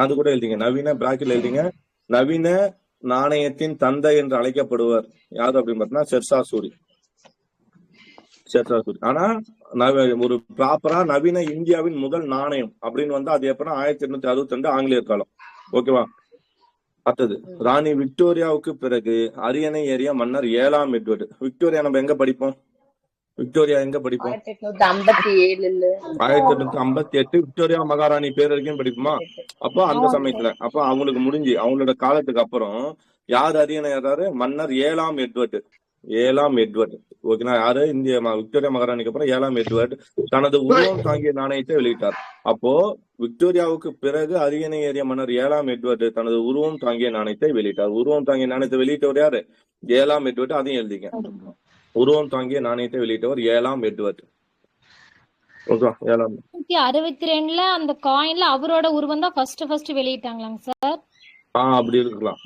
அது கூட எழுதிங்க, நவீன பிராக்கெட்ல எழுதிங்க. நவீன நாணயத்தின் தந்தை என்று அழைக்கப்படுவர் யாரு அப்படின்னு பார்த்தீங்கன்னா ஷெர்ஷா சூரி. ஆனா ஒரு ப்ராப்பரா நவீன இந்தியாவின் முதல் நாணயம் அப்படின்னு வந்து அது எப்பன்னா 1862 ஆங்கிலேயர் காலம். ஓகேவா? அடுத்தது, ராணி விக்டோரியாவுக்கு பிறகு அரியணை ஏறிய மன்னர் 7ஆம் எட்வர்டு. விக்டோரியா நம்ம எங்க படிப்போம்? 1858 விக்டோரியா மகாராணி பேர் வரைக்கும் படிப்போமா? அப்போ அந்த சமயத்துல அப்போ அவங்களுக்கு முடிஞ்சு அவங்களோட காலத்துக்கு அப்புறம் யார் அரியணை ஏறாரு? மன்னர் 7ஆம் எட்வர்டு. 7ஆம் எட்வர்டு. ஓகேனா? யாரு? இந்திய விக்டோரியா மகாராணிக்கு அப்புறம் 7ஆம் எட்வர்டு தனது உருவம் தாங்கிய நாணயத்தை வெளியிட்டார். அப்போ விக்டோரியாவுக்கு பிறகு அரியணை ஏறிய மன்னர் 7ஆம் எட்வர்டு தனது உருவம் தாங்கிய நாணயத்தை வெளியிட்டார். உருவம் தாங்கிய நாணயத்தை வெளியிட்டவர் யாரு? 7ஆம் எட்வர்டு. அதையும் எழுதிங்க. உருவம் தாங்கிய நாணயத்தை வெளியிட்டவர் 7ஆம் எட்வர்டு. ஓகே, 7ஆம். 1962ல அந்த காயின்ல அவரோட உருவம் தான் ஃபர்ஸ்ட் வெளியிட்டாங்களாங்க சார்? அப்படி இருக்கலாம்.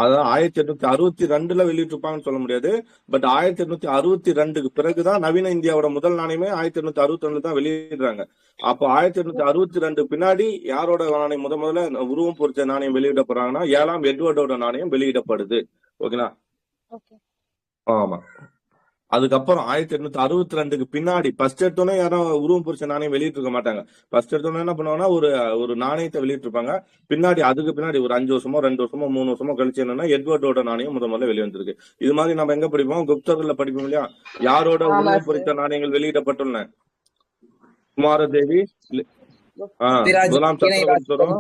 அதான் 1862ல வெளியிட்டிருப்பாங்கன்னு சொல்ல முடியாது. பட் 1862க்கு பிறகுதான் நவீன இந்தியாவோட முதல் நாணயமே 1862 தான் வெளியிடுறாங்க. அப்போ 1862 பின்னாடி யாரோட நாணயம் முதல்ல உருவம் பொறிச்ச நாணயம் வெளியிட போறாங்கன்னா 7ஆம் எட்வர்டோட நாணயம் வெளியிடப்படுது. ஓகேங்களா? ஆமா. அதுக்கப்புறம் 1862க்கு பின்னாடி ஃபர்ஸ்ட் எடுத்தோன்னே யாரும் உருவம் பொறிச்ச நாணயம் வெளியிட்டு இருக்க மாட்டாங்க. ஃபர்ஸ்ட் எடுத்தோன்னே என்ன பண்ணுவாங்கன்னா ஒரு நாணயத்தை வெளியிட்டு இருப்பாங்க. பின்னாடி அதுக்கு பின்னாடி ஒரு 5 வருஷமோ 2 வருஷமோ 3 வருஷமோ கழிச்சு என்னன்னா எட்வர்டோட நாணயம் முதல்ல வெளியே வந்திருக்கு. இது மாதிரி நம்ம எங்க படிப்போம்? குப்தர்கள்ல படிப்போம் இல்லையா? யாரோட உருவம் பொறித்த நாணயங்கள் வெளியிடப்பட்டுள்ளன? குமாரதேவி, முதலாம் சந்திரகுப்தரும்.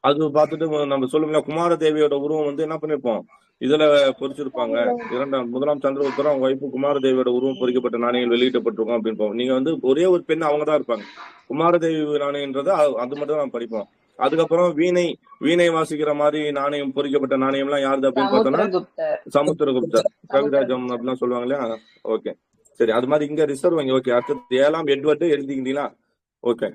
அது பார்த்துட்டு நம்ம சொல்லுங்க, குமாரதேவியோட உருவம் வந்து என்ன பண்ணிருப்போம்? இதுல பொறிச்சிருப்பாங்க. முதலாம் சந்திரகுப்தரும் அவங்க வைப்பு குமாரதேவியோட உருவம் பொறிக்கப்பட்ட நாணயங்கள் வெளியிடப்பட்டிருக்கோம் அப்படின்னு. நீங்க வந்து ஒரே ஒரு பெண் அவங்கதான் இருப்பாங்க. குமாரதேவி நாணயம்ன்றது அது மட்டும் தான் படிப்போம். அதுக்கப்புறம் வீணை வாசிக்கிற மாதிரி நாணயம் பொறிக்கப்பட்ட நாணயம் எல்லாம் யாருது அப்படின்னு பார்த்தோம்னா சமுத்திரகுப்தர், கவிராஜம் அப்படிலாம் சொல்லுவாங்க இல்லையா? ஓகே, சரி. அது மாதிரி இங்க ரிசர்வ் வங்கி. ஓகே, அடுத்தது 7ஆம் எட்வர்டு எழுதிக்கிட்டீங்களா? ஓகே,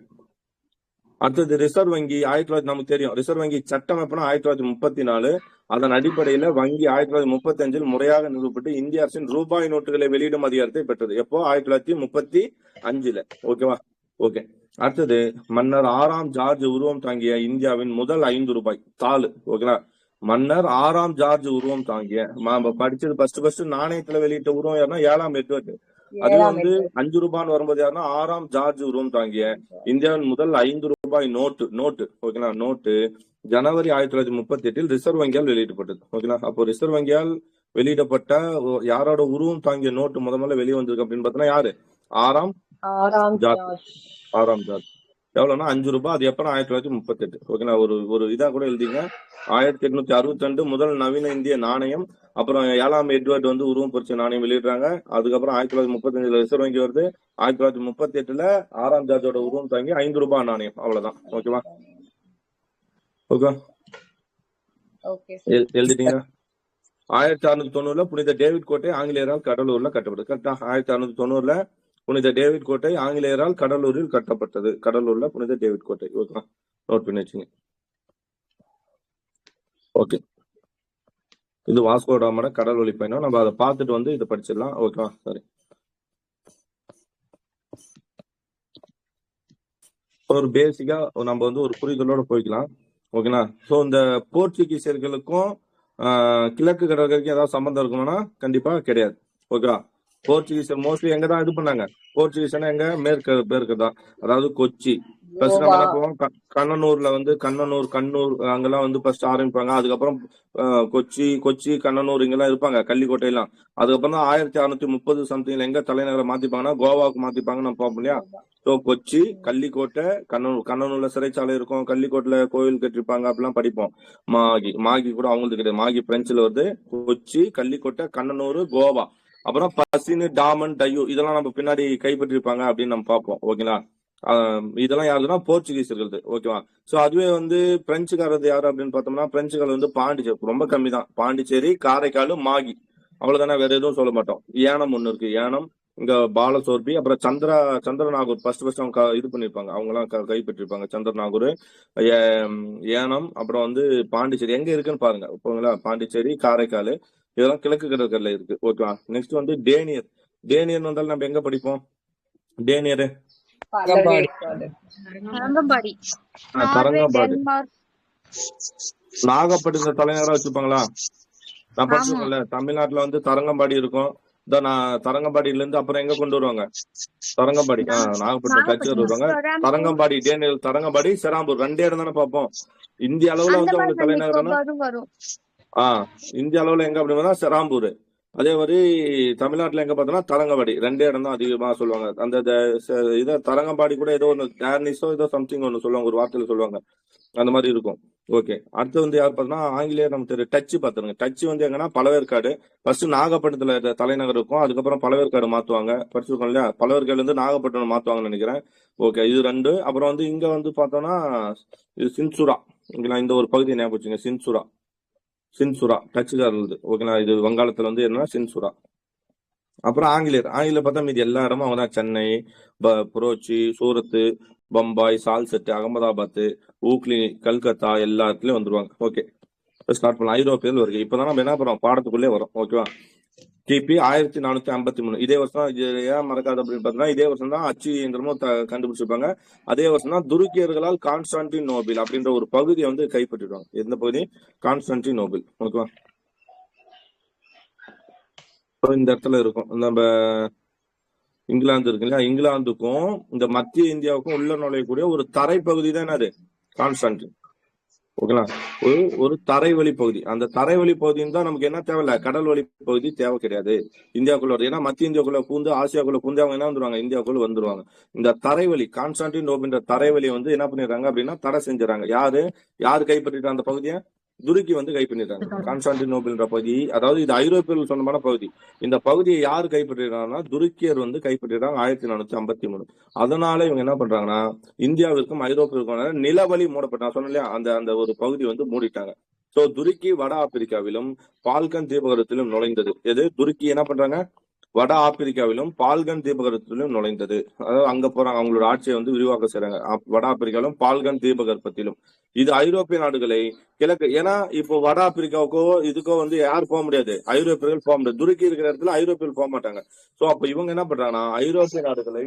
அடுத்தது ரிசர்வ் வங்கி. 1900 நமக்கு தெரியும். ரிசர்வ் வங்கி சட்டம் எப்பனா 1934. அதன் அடிப்படையில வங்கி 1935 முறையாக நிறுவப்பட்டு இந்திய அரசின் ரூபாய் நோட்டுகளை வெளியிடும் அதிகாரத்தை பெற்றது. எப்போ? 1935. ஓகேவா? ஓகே, அடுத்தது மன்னர் 6ஆம் ஜார்ஜ் உருவம் தாங்கிய இந்தியாவின் முதல் 5 ரூபாய் தாள். ஓகேவா? மன்னர் 6ஆம் ஜார்ஜ் உருவம் தாங்கிய படிச்சது ஃபர்ஸ்ட் நாணயத்துல வெளியிட்ட உருவம் யாருன்னா 7ஆம் எட்வர்டு. அது வந்து 5 ரூபான்னு வரும்போது யாருன்னா 6ஆம் ஜார்ஜ் உருவம் தாங்கிய இந்தியாவின் முதல் 5 ரூபாய் நோட்டு. ஓகேங்களா? நோட்டு ஜனவரி 1938 ரிசர்வ் வங்கியால் வெளியிடப்பட்டது. ஓகேங்களா? அப்போ ரிசர்வ் வங்கியால் வெளியிடப்பட்ட யாரோட உருவம் தாங்கிய நோட்டு முதல்ல வெளியே வந்திருக்கு அப்படின்னு பார்த்தோன்னா யாரு? 6ஆம் ஜார்ஜ். எவ்வளவுன்னா 5 ரூபாய். அது எப்ப 1938. ஓகேங்களா. ஒரு இதா கூட எழுதிங்க. 1862 முதல் நவீன இந்திய நாணயம். அப்புறம் 7ஆம் எட்வர்ட் வந்து உருவம் பொறிச்ச நாணயம் வெளியிடுறாங்க. அதுக்கப்புறம் 1935 ரிசர்வ் வங்கி வருது. 1938 6ஆம் ஜார்ஜோட உருவம் தாங்கி 5 ரூபாய் நாணயம். அவ்வளவுதான். ஓகேவா? ஓகே, எழுதிட்டீங்களா? 1690 புனித டேவிட் கோட்டை ஆங்கிலேயரால் கடலூர்ல கட்டப்பட்டது. கரெக்டா? 1690 புனித டேவிட் கோட்டை ஆங்கிலேயரால் கடலூரில் கட்டப்பட்டது. கடலூர்ல புனித டேவிட் கோட்டை. ஓகே, நோட் பண்ணி வச்சுங்க. ஓகே, இது வாஸ்கோ டாமோட கடல் வழி பயணம். நம்ம அதை பார்த்துட்டு வந்து இதை படிச்சிடலாம். ஓகேவா? சரி, ஒரு பேசிக்கா நம்ம வந்து ஒரு புரிதலோட போய்க்கலாம். ஓகேங்களா. ஸோ இந்த போர்ச்சுகீசியர்களுக்கும் கிழக்கு கடற்கரைக்கும் ஏதாவது சம்பந்தம் இருக்குமானா கண்டிப்பா கிடையாது. ஓகேவா. போர்ச்சுகீசியர் மோஸ்ட்லி எங்க தான் இது பண்ணாங்க? போர்ச்சுகீஸ்னா எங்க மேற்கு தான், அதாவது கொச்சி. ஃபர்ஸ்ட் நம்ம என்ன போவோம், கண்ணனூர்ல வந்து கண்ணூர் அங்கெல்லாம் வந்து ஃபர்ஸ்ட் ஆரம்பிப்பாங்க. அதுக்கப்புறம் கொச்சி கண்ணனூர் இங்கெல்லாம் இருப்பாங்க, கள்ளிக்கோட்டை எல்லாம். அதுக்கப்புறம் தான் 1630 சம்திங்ல எங்க தலைநகரை மாத்திப்பாங்கன்னா கோவாவுக்கு மாத்திப்பாங்க. நம்ம பார்ப்போம் இல்லையா. ஸோ கொச்சி, கள்ளிக்கோட்டை, கண்ணனூர்ல சிறைச்சாலை இருக்கும், கள்ளிக்கோட்டையில கோயில் கட்டிருப்பாங்க, அப்படிலாம் படிப்போம். மாகி கூட அவங்களுக்கு கிடையாது, மாகி பிரெஞ்சுல வருது. கொச்சி, கள்ளிக்கோட்டை, கண்ணனூர், கோவா, அப்புறம் பசினு, டாமன், டையூ இதெல்லாம் நம்ம பின்னாடி கைப்பற்றிருப்பாங்க அப்படின்னு நம்ம பார்ப்போம். ஓகேங்களா. இதெல்லாம் யாருன்னா போர்ச்சுகீசியர்கள். ஓகேவா. சோ அதுவே வந்து பிரெஞ்சுக்காரது யாரு அப்படின்னு பார்த்தோம்னா, பிரெஞ்சுக்காரர் வந்து பாண்டிச்சேரி ரொம்ப கம்மி தான். பாண்டிச்சேரி, காரைக்கால், மாகி, அவ்வளவுதானே. வேற எதுவும் சொல்ல மாட்டோம். ஏனம் ஒண்ணு இருக்கு, ஏனம் இங்க பாலசோர்பி, அப்புறம் சந்திரநாகூர் ஃபர்ஸ்ட் அவங்க இது பண்ணிருப்பாங்க, அவங்க எல்லாம் கைப்பற்றிருப்பாங்க. சந்திரநாகூர், ஏனம், அப்புறம் வந்து பாண்டிச்சேரி எங்க இருக்குன்னு பாருங்க. ஓகேங்களா. பாண்டிச்சேரி, காரைக்கால் இதெல்லாம் கிழக்கு கடற்கரையில இருக்கு. ஓகேவா. நெக்ஸ்ட் வந்து டேனியர் வந்தாலும் நம்ம எங்க படிப்போம்? டேனியர் தரங்கம்பாடி. தரங்கம்பாடி, நாகப்பட்டினம் தலைநகரா வச்சிருப்பாங்களா? நான் படிச்சிருக்கோம்ல, தமிழ்நாட்டுல வந்து தரங்கம்பாடி இருக்கும். தரங்கம்பாடியில இருந்து அப்புறம் எங்க கொண்டு வருவாங்க? தரங்கம்பாடி, நாகப்பட்டினம் கட்சியர் வருவாங்க. தரங்கம்பாடி, டேனியல், தரங்கம்பாடி, செராம்பூர் 2 இடம் தானே பார்ப்போம். இந்திய அளவுல வந்து அவங்க தலைநகரம் இந்திய அளவுல எங்க அப்படின்னா செராம்பூர். அதே மாதிரி தமிழ்நாட்டுல எங்க பார்த்தோம்னா தரங்கம்பாடி. 2 இடம் தான் அதிகமா சொல்லுவாங்க. அந்த இதை தரங்கம்பாடி கூட ஏதோ ஒன்று டேர்னிஸோ ஏதோ சம்திங் ஒன்று சொல்லுவாங்க, ஒரு வார்த்தையில சொல்லுவாங்க, அந்த மாதிரி இருக்கும். ஓகே, அடுத்து வந்து யார் பார்த்தோம்னா ஆங்கிலேயர் நமக்கு தெரியும். டச்சு பார்த்துருங்க. டச்சு வந்து எங்கன்னா பழவேற்காடு. ஃபர்ஸ்ட் நாகப்பட்டினத்துல தலைநகர் இருக்கும், அதுக்கப்புறம் பழவேற்காடு மாத்துவாங்க. படிச்சிருக்கோம் இல்லையா. பழவேற்காடுல இருந்து நாகப்பட்டினம் மாத்துவாங்கன்னு நினைக்கிறேன். ஓகே, இது 2. அப்புறம் வந்து இங்க வந்து பார்த்தோம்னா இது சின்சுரா. இந்த ஒரு பகுதியை ஞாபகம் வச்சுங்க, சின்சுரா டச்சுக்காரது. ஓகேங்களா. இது வங்காளத்துல வந்து என்ன சின்சுரா. அப்புறம் ஆங்கிலேயர் பார்த்தா மீதி எல்லா இடமும் அவங்க தான். சென்னை, புரோச்சி, சூரத்து, பம்பாய், சால்செட், அகமதாபாத், ஊக்லி, கல்கத்தா எல்லா இடத்துலயும் வந்துருவாங்க. ஓகே, ஸ்டார்ட் பண்ணலாம். ஐரோப்பியர்கள் வருகை. இப்பதான் நம்ம என்ன பண்றோம், பாடத்துக்குள்ளே வரும். ஓகேவா. கிபி 1453 இதே வருஷம். ஏன் மறக்காது அப்படின்னு பார்த்தீங்கன்னா, இதே வருஷம் தான் அச்சு இயந்திரமும் கண்டுபிடிச்சிருப்பாங்க. அதே வருஷம் தான் துருக்கியர்களால் கான்ஸ்டான்டினோபிள் அப்படின்ற ஒரு பகுதியை வந்து கைப்பற்றிடுவாங்க. எந்த பகுதி? கான்ஸ்டான்டினோபிள். ஓகேவா. இந்த இடத்துல இருக்கும் நம்ம இங்கிலாந்து இருக்கு இல்லையா. இங்கிலாந்துக்கும் இந்த மத்திய இந்தியாவுக்கும் உள்ள நுழையக்கூடிய ஒரு தரைப்பகுதி தான் அது கான்ஸ்டான்டின். ஓகேங்களா. ஒரு தரைவழி பகுதி. அந்த தரைவழி பகுதின்னு தான் நமக்கு என்ன தேவையில்ல, கடல் வழி பகுதி தேவை கிடையாது இந்தியாவுக்குள்ள வருது. ஏன்னா மத்திய இந்தியாவுக்குள்ள பூந்து ஆசியாக்குள்ள பூந்து அவங்க என்ன வந்துருவாங்க, இந்தியாவுக்குள்ள வந்துருவாங்க. இந்த தரைவழி கான்ஸ்டான்டினோபிள்ன்ற தரைவழியை வந்து என்ன பண்ணிடுறாங்க அப்படின்னா தடை செஞ்சுறாங்க. யாரு கைப்பற்றிட்டு அந்த பகுதியை? துருக்கி வந்து கைப்பற்றிட்டாங்க கான்ஸ்டான்டினோபிள்ன்ற பகுதி. அதாவது இது ஐரோப்பியர்கள் சொந்தமான பகுதி. இந்த பகுதியை யாரு கைப்பற்றிடுறாங்கன்னா துருக்கியர் வந்து கைப்பற்றிடுறாங்க 1453. அதனால இவங்க என்ன பண்றாங்கன்னா இந்தியாவிற்கும் ஐரோப்பியருக்கும் நிலவழி மூடப்பட்ட, நான் சொன்னேன் இல்லையா, அந்த ஒரு பகுதி வந்து மூடிட்டாங்க. சோ துருக்கி வட ஆப்பிரிக்காவிலும் பால்கன் தீபகற்பத்திலும் நுழைந்தது. எது? துருக்கி என்ன பண்றாங்க, வட ஆப்பிரிக்காவிலும் பால்கன் தீபகற்பத்திலும் நுழைந்தது. அதாவது அங்க போறாங்க, அவங்களோட ஆட்சியை வந்து விரிவாக்க செய்றாங்க. வட ஆப்பிரிக்காவிலும் பால்கன் தீபகற்பத்திலும். இது ஐரோப்பிய நாடுகளை கிழக்கு, ஏன்னா இப்போ வட ஆப்பிரிக்காவுக்கோ இதுக்கோ வந்து யார் போக முடியாது, ஐரோப்பியர்கள் போக முடியாது. துருக்கி இருக்கிற இடத்துல ஐரோப்பியர்கள் போக மாட்டாங்க. சோ அப்ப இவங்க என்ன பண்றாங்கன்னா ஐரோப்பிய நாடுகளை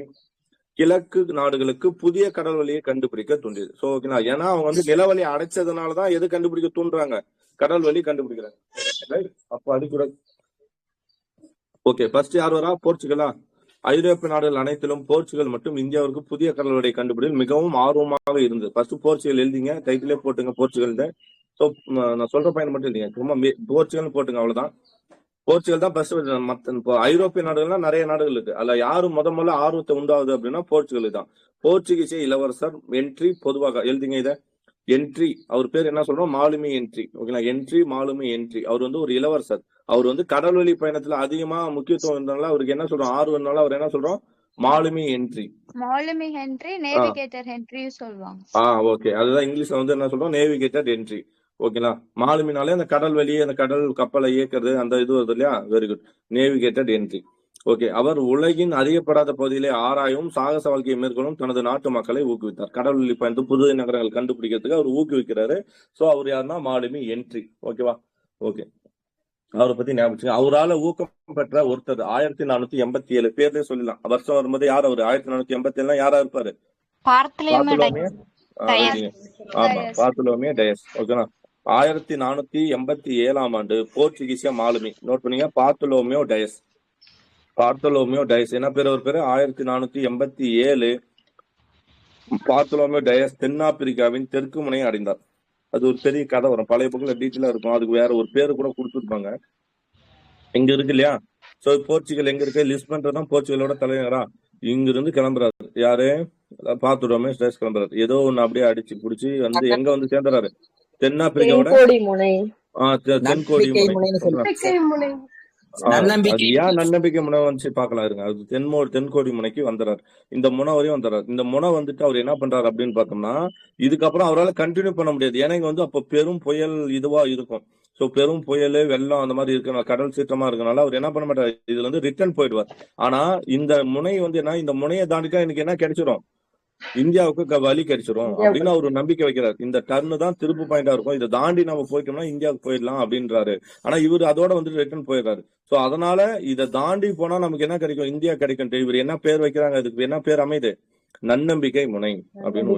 கிழக்கு நாடுகளுக்கு புதிய கடல் வழியை கண்டுபிடிக்க தூண்டியது. சோ ஓகேங்களா. ஏன்னா அவங்க வந்து நிலவழி அடைச்சதுனாலதான் எது கண்டுபிடிக்க தூண்டுறாங்க, கடல் வழி கண்டுபிடிக்கிறாங்க. அப்ப அது கூட ஓகே. ஃபர்ஸ்ட் யார் வரா? போர்ச்சுகலா. ஐரோப்பிய நாடுகள் அனைத்திலும் போர்ச்சுகல் மற்றும் இந்தியாவிற்கு புதிய கடல் வழியை கண்டுபிடிக்க மிகவும் ஆர்வமாக இருந்தது. ஃபர்ஸ்ட் போர்ச்சுகல் எழுதிங்க, டைட்டிலே போட்டுங்க போர்ச்சுகல். சோ நான் சொல்ற பையன் மட்டும் இல்லைங்க, சும்மா போர்ச்சுகல் போட்டுங்க, அவ்வளவுதான். போர்ச்சுகல் தான் ஃபர்ஸ்ட். மத்த இப்போ ஐரோப்பிய நாடுகள்லாம் நிறைய நாடுகள் இருக்கு. அதுல யாரு முதல்ல ஆர்வத்தை உண்டாகுது அப்படின்னா போர்ச்சுகல் தான். போர்ச்சுகீசிய இளவரசர் என்ட்ரி, பொதுவாக எழுதிங்க இத. என்ட்ரி, அவர் பேர் என்ன சொல்றோம், மாலுமி என்ட்ரி. ஓகேங்களா, என்ட்ரி மாலுமி என்ட்ரி. அவர் வந்து ஒரு இளவரசர். அவர் வந்து கடல்வழி பயணத்துல அதிகமா முக்கியத்துவம் இருந்தால அவருக்கு என்ன சொல்றோம், ஆர்வம்னால அவர் என்ன சொல்றோம், மாலுமி என்ட்ரி. மாலுமி ஹென்றி, நேவிகேட்டர் ஹென்ரியும் சொல்லுவாங்க. ஓகே, அதுதான் இங்கிலீஷ்ல வந்து என்ன சொல்றோம், நேவிகேட்டர் என்ட்ரி. ஓகேங்களா, மாலுமினாலே அந்த கடல் வழி, அந்த கடல் கப்பலை இயக்குறது, அந்த இது வருது இல்லையா, very good, navigator entry. Okay, அவர் உலகின் அறியப்படாத பகுதியிலே ஆராயும் சாகச வாழ்க்கையை மேற்கொள்ளும் தனது நாட்டு மக்களை ஊக்குவித்தார். கடல் பயணத்து புது நகரங்கள் கண்டுபிடிக்கிறதுக்கு அவர் ஊக்குவிக்கிறாரு. சோ அவர் யாருன்னா மாலுமி என்ட்ரி. ஓகேவா, ஓகே, அவரை பத்தி ஞாபகம். அவரால் ஊக்கம் பெற்ற ஒருத்தர் 1487 பேர்லயே சொல்லலாம். வருஷம் வரும்போது யார் அவரு 1487 யாரா இருப்பாரு, பார்த்துலோமே. ஆமா, பார்த்துலோமே டயஸ். ஓகேவா, 1487 ஆண்டு போர்ச்சுகீசிய மாலுமி. நோட் பண்ணீங்க, பார்த்துலோமியோ டயஸ். பார்த்தலோமியோ டயஸ் என்ன பேர், அவர் பேரு 1487 பார்த்தலோமியோ டயஸ் தென்னாப்பிரிக்காவின் தெற்கு முனையை அடைந்தார். அது ஒரு பெரிய கதை வரும், பழைய புக்ல டீட்டெயிலா இருக்கும். அதுக்கு வேற ஒரு பேரு கூட கொடுத்துருப்பாங்க. இங்க இருக்கு இல்லையா. சோ போர்ச்சுகல் எங்க இருக்கு, லிஸ்பன்தான் போர்ச்சுகலோட தலைநகரா. இங்க இருந்து கிளம்புறாரு யாரு, பார்த்துடோமே டயஸ் கிளம்புறாரு. ஏதோ ஒண்ணு அப்படியே அடிச்சு புடிச்சு வந்து எங்க வந்து சேர்ந்துறாரு, தென்னாப்பிரிக்காவோட தென்கோடி முனை. அது ஏன் நன்னம்பிக்கை முனை வந்து பாக்கலாம் இருங்க. அது தென்கோடி முனைக்கு வந்துறாரு. இந்த முனை வரையும் வந்துறாரு. இந்த முனை வந்துட்டு அவர் என்ன பண்றாரு அப்படின்னு பார்த்தோம்னா, இதுக்கப்புறம் அவரால் கண்டினியூ பண்ண முடியாது. ஏன்னா இங்க வந்து அப்ப பெரும் புயல் இதுவா இருக்கும். சோ பெரும் புயல், வெள்ளம் அந்த மாதிரி இருக்கனால, கடல் சீற்றமா இருக்கனால அவர் என்ன பண்ண மாட்டாரு, இதுல வந்து ரிட்டர்ன் போயிடுவார். ஆனா இந்த முனை வந்து என்ன, இந்த முனையை தாண்டிட்டா எனக்கு என்ன கிடைச்சிடும், இந்தியாவுக்கு வழி கிடைச்சிரும் அப்படின்னு அவர் நம்பிக்கை வைக்கிறார். இந்த டர்னு தான் திருப்பு பாயிண்டா இருக்கும், இதை தாண்டி நம்ம போயிட்டோம்னா இந்தியாவுக்கு போயிடலாம் அப்படின்றாரு. ஆனா இவர் அதோட வந்து ரிட்டர்ன் போயிடுறாரு. சோ அதனால இதை தாண்டி போனா நமக்கு என்ன கிடைக்கும், இந்தியா கிடைக்கும். இவர் என்ன பேர் வைக்கிறாங்க, அதுக்கு என்ன பேர் அமைது, நன்னம்பிக்கை முனை அப்படின்னு.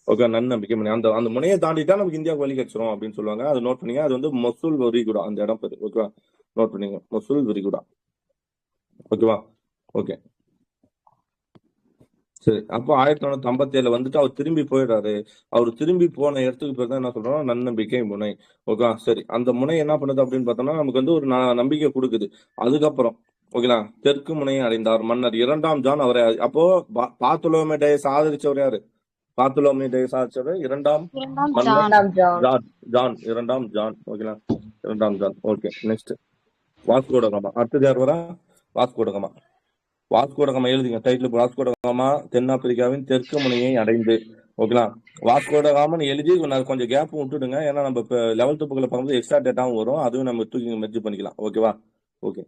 ஓகே, நன்னம்பிக்கை முனை. அந்த அந்த முனையை தாண்டிட்டா நமக்கு இந்தியாவுக்கு வழி கிடைச்சிரும் அப்படின்னு சொல்லுவாங்க. அது நோட் பண்ணீங்க. அது வந்து மொசூல் விரிகுடா, அந்த இடம் பேரு. ஓகேவா, நோட் பண்ணீங்க, மொசூல் விரிகுடா. ஓகேவா, ஓகே, சரி. அப்போ 1957 வந்துட்டு அவர் திரும்பி போயிடுறாரு. அவர் திரும்பி போன இடத்துக்கு பேர் தான் என்ன சொல்றோம், நன்னம்பிக்கை முனை. ஓகே, சரி. அந்த முனை என்ன பண்ணுது அப்படின்னு பார்த்தோம்னா நமக்கு வந்து ஒரு நம்பிக்கை கொடுக்குது. அதுக்கப்புறம் ஓகேங்களா, தெற்கு முனையை அடைந்தார் மன்னர் 2ஆம் ஜான். அவரை அப்போ பார்த்தலோமே டயஸ் ஆதரிச்சவர் யாரு, பார்த்தலோமே டயஸ் ஆதரிச்சவர் 2ஆம் மன்னர் ஜான். 2ஆம் ஜான். ஓகேங்களா, 2ஆம் ஜான். ஓகே, நெக்ஸ்ட் வாஸ்கோ ட காமா. அடுத்தது யார் வரா, வாஸ்கோ ட காமா. வாஸ்கோ ட காமா எழுதிங்க டைட்டில். வாஸ்கோ ட காமா தென்னாப்பிரிக்காவின் தெற்கு முனையை அடைந்து. ஓகேங்களா, வாஸ்கோ ட காமான்னு எழுதி கொஞ்சம் கேப் விட்டுடுங்க. ஏன்னா நம்ம இப்போ 11th புக்ல பார்க்கும்போது எக்ஸ்ட்ரா டேட்டாவும் வரும், அதுவும் நம்ம தூக்கி மெர்ஜ் பண்ணிக்கலாம். ஓகேவா, ஓகே,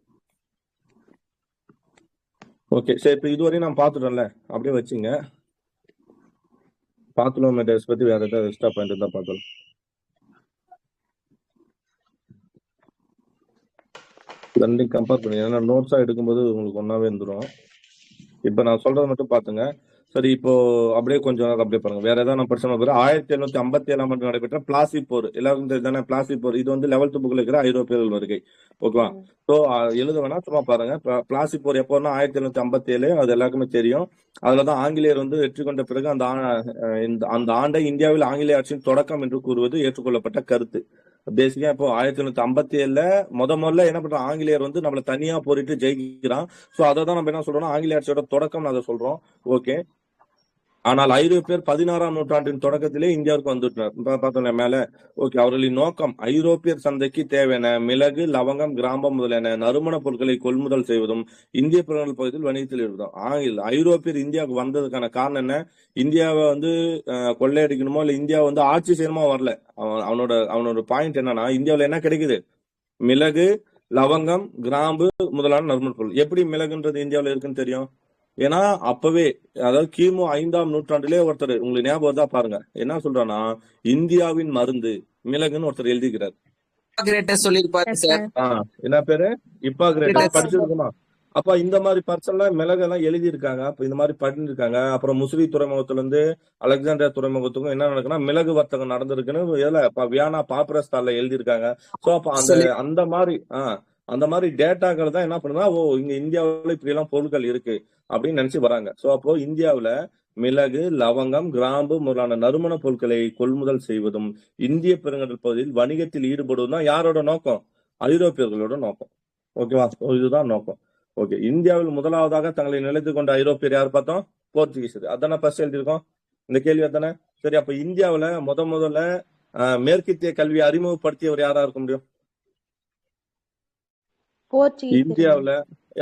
ஓகே, சரி. இப்போ இதுவரையும் நான் பார்த்துட்டோம்ல, அப்படியே வச்சுங்க. பார்த்தலோமே டயஸ் பத்தி வேற ஏதாவது எக்ஸ்ட்ரா பாயிண்ட் இருந்தா பார்க்கலாம். ரெண்டையும் கம்பேர் பண்ணி, ஏன்னா நோட்ஸா எடுக்கும்போது உங்களுக்கு ஒன்னாவே இருந்துரும். இப்ப நான் சொல்றது மட்டும் பாத்துங்க. சரி, இப்போ அப்படியே கொஞ்சம் அப்படியே பாருங்க. வேற ஏதாவது நான் படிச்ச மாதிரி 1757 ஆண்டு நடைபெற்ற பிளாசி போர். எல்லாருக்கும் தெரியுதானே பிளாசி போர். இது வந்து 11th புக்ல இருக்கிற ஐரோப்பியர்கள் வருகை. ஓகேவா, சோ எழுத வேணா, சும்மா பாருங்க. பிளாசி போர் எப்போன்னா 1757, அது எல்லாருக்குமே தெரியும். அதுலதான் ஆங்கிலேயர் வந்து வெற்றி கொண்ட பிறகு அந்த ஆண்டை இந்தியாவில் ஆங்கிலேய ஆட்சியின் தொடக்கம் என்று கூறுவது ஏற்றுக்கொள்ளப்பட்ட கருத்து. பேசிக்கா இப்போ 1757 முதல்ல என்ன பண்றான், ஆங்கிலேயர் வந்து நம்மள தனியா போரிட்டு ஜெயிக்கிறான். சோ அதான் நம்ம என்ன சொல்றோம், ஆங்கிலேய ஆட்சியோட தொடக்கம் அதை சொல்றோம். ஓகே, ஆனால் ஐரோப்பியர் 16ஆம் நூற்றாண்டின் தொடக்கத்திலே இந்தியாவுக்கு வந்துட்டார். பார்த்தோம்ல மேல. ஓகே, அவர்களின் நோக்கம் ஐரோப்பியர் சந்தைக்கு தேவையான மிளகு, லவங்கம், கிராம்பம் முதலான நறுமண பொருட்களை கொள்முதல் செய்வதும் இந்திய பெருங்கடல் பகுதியில் வணிகத்தில் ஈடுபடும். ஐரோப்பியர் இந்தியாவுக்கு வந்ததுக்கான காரணம் என்ன, இந்தியாவை வந்து கொள்ளையடிக்கணுமோ இல்ல இந்தியா வந்து ஆட்சி செய்யணுமோ வரல. அவனோட பாயிண்ட் என்னன்னா, இந்தியாவில் என்ன கிடைக்குது, மிளகு, லவங்கம், கிராம்பு முதலான நறுமண பொருள். எப்படி மிளகுன்றது இந்தியாவில் இருக்குன்னு தெரியும், ஏன்னா அப்பவே, அதாவது கிமு 5ஆம் நூற்றாண்டிலே ஒருத்தர், உங்களுக்கு ஞாபகம் வருதா பாருங்க, என்ன சொல்றான்னா இந்தியாவின் மருந்து மிளகுன்னு ஒருத்தர் எழுதிக்கிறார். சொல்லிருப்பாரு சார். என்ன பேரு, இப்பாக்ரேட்டஸ். படிச்சிருக்குமா? அப்ப இந்த மாதிரி பர்சன்லாம் மிளகெல்லாம் எழுதி இருக்காங்க. அப்ப இந்த மாதிரி பண்ணிருக்காங்க. அப்புறம் முசிறி துறைமுகத்துல இருந்து அலெக்சாண்டர் துறைமுகத்துக்கும் என்ன நடக்குன்னா மிளகு வர்த்தகம் நடந்திருக்குன்னு இதுல வியானா பாப்பரஸ் தாள்ல எழுதியிருக்காங்க. சோ அப்ப அந்த மாதிரி டேட்டாக்கள் தான் என்ன பண்ணுதா, இங்க இந்தியாவுல இப்படி எல்லாம் பொருட்கள் இருக்கு அப்படின்னு நினைச்சு வராங்க. சோ அப்போ இந்தியாவுல மிளகு, லவங்கம், கிராம்பு முதலான நறுமண பொருட்களை கொள்முதல் செய்வதும் இந்திய பெருங்கடல் பகுதியில் வணிகத்தில் ஈடுபடுவதும் தான் யாரோட நோக்கம், ஐரோப்பியர்களோட நோக்கம். ஓகேவா? இதுதான் நோக்கம். ஓகே, இந்தியாவில் முதலாவதாக தங்களை நிலைத்துக் கொண்ட ஐரோப்பியர் யார் பார்த்தோம்? போர்ச்சுகீசர். அதானே ஃபர்ஸ்ட் எழுதியிருக்கோம் இந்த கேள்வி அதானே? சரி, அப்ப இந்தியாவுல முதல்ல மேற்கத்திய கல்வியை அறிமுகப்படுத்தியவர் யாரா இருக்க முடியும்? இந்தியாவுல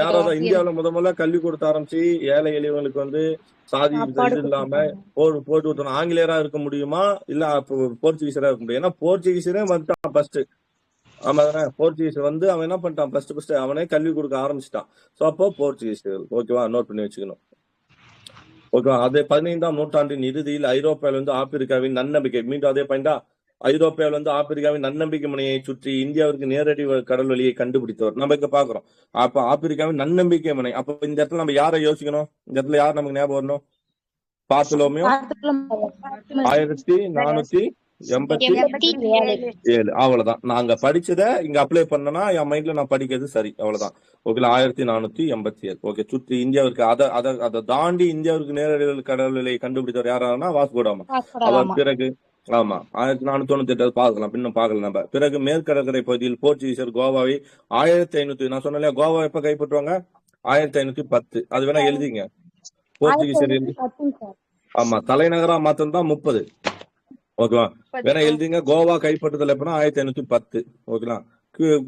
யாராவது இந்தியாவுல முதல்ல கல்வி கொடுத்த ஆரம்பிச்சு ஏழை எளியவங்களுக்கு சாதி இது இல்லாம போட்டு விட்டணும் ஆங்கிலேயரா இருக்க முடியுமா இல்ல போர்ச்சுகீசரா இருக்க முடியும்? ஏன்னா போர்ச்சுகீசரே வந்துட்டான் ஃபர்ஸ்ட். ஆமா தானே? போர்ச்சுகீசர் அவன் என்ன பண்ணிட்டான் ஃபர்ஸ்ட் அவனே கல்வி கொடுக்க ஆரம்பிச்சிட்டான். சோ அப்போ போர்ச்சுகீசர். ஓகேவா? நோட் பண்ணி வச்சுக்கணும். ஓகேவா? அதே 15ஆம் நூற்றாண்டின் இறுதியில் ஐரோப்பாவிலிருந்து ஆப்பிரிக்காவின் நன்னம்பிக்கை, மீண்டும் அதே பாயிண்டா, ஐரோப்பாவிலிருந்து ஆப்பிரிக்காவின் நன்னம்பிக்கை முனையை சுற்றி இந்தியாவிற்கு நேரடி கடல் வழியை கண்டுபிடித்தவர் நம்ம இங்க பாக்குறோம். அப்ப ஆப்பிரிக்காவின் நன்னம்பிக்கை முனை. அப்ப இந்த இடத்துல நம்ம யாரை யோசிக்கணும்? இந்த இடத்துல யார் நமக்கு ஞாபகம் வரணும்? பார்த்துலோமியோ 1487. அவ்வளவுதான். நாங்க படிச்சதை இங்க அப்ளை பண்ணனா என் மைண்ட்ல நான் படிக்கிறது சரி. அவ்வளவுதான். ஓகே, 1487. ஓகே, சுற்றி இந்தியாவிற்கு அதை தாண்டி இந்தியாவிற்கு நேரடி கடல் வழியை கண்டுபிடித்தவர் யாரானா வாஸ்கோ ட காமா. அவர் பிறகு 1498 பாக்கலாம், இன்னும் பார்க்கல நம்ம. பிறகு மேற்கடற்கரை பகுதியில் போர்ச்சுகீசர் கோவாவை 1500, நான் சொன்னேன் கோவா எப்ப கைப்பற்றுவாங்க? 1510. அது வேணா எழுதிங்க. போர்ச்சுகீசர் ஆமா, தலைநகரா மாத்தம் 30. ஓகேவா? வேணா எழுதிங்க. கோவா கைப்பற்றுதல் எப்படின்னா 1510. ஓகேங்களா?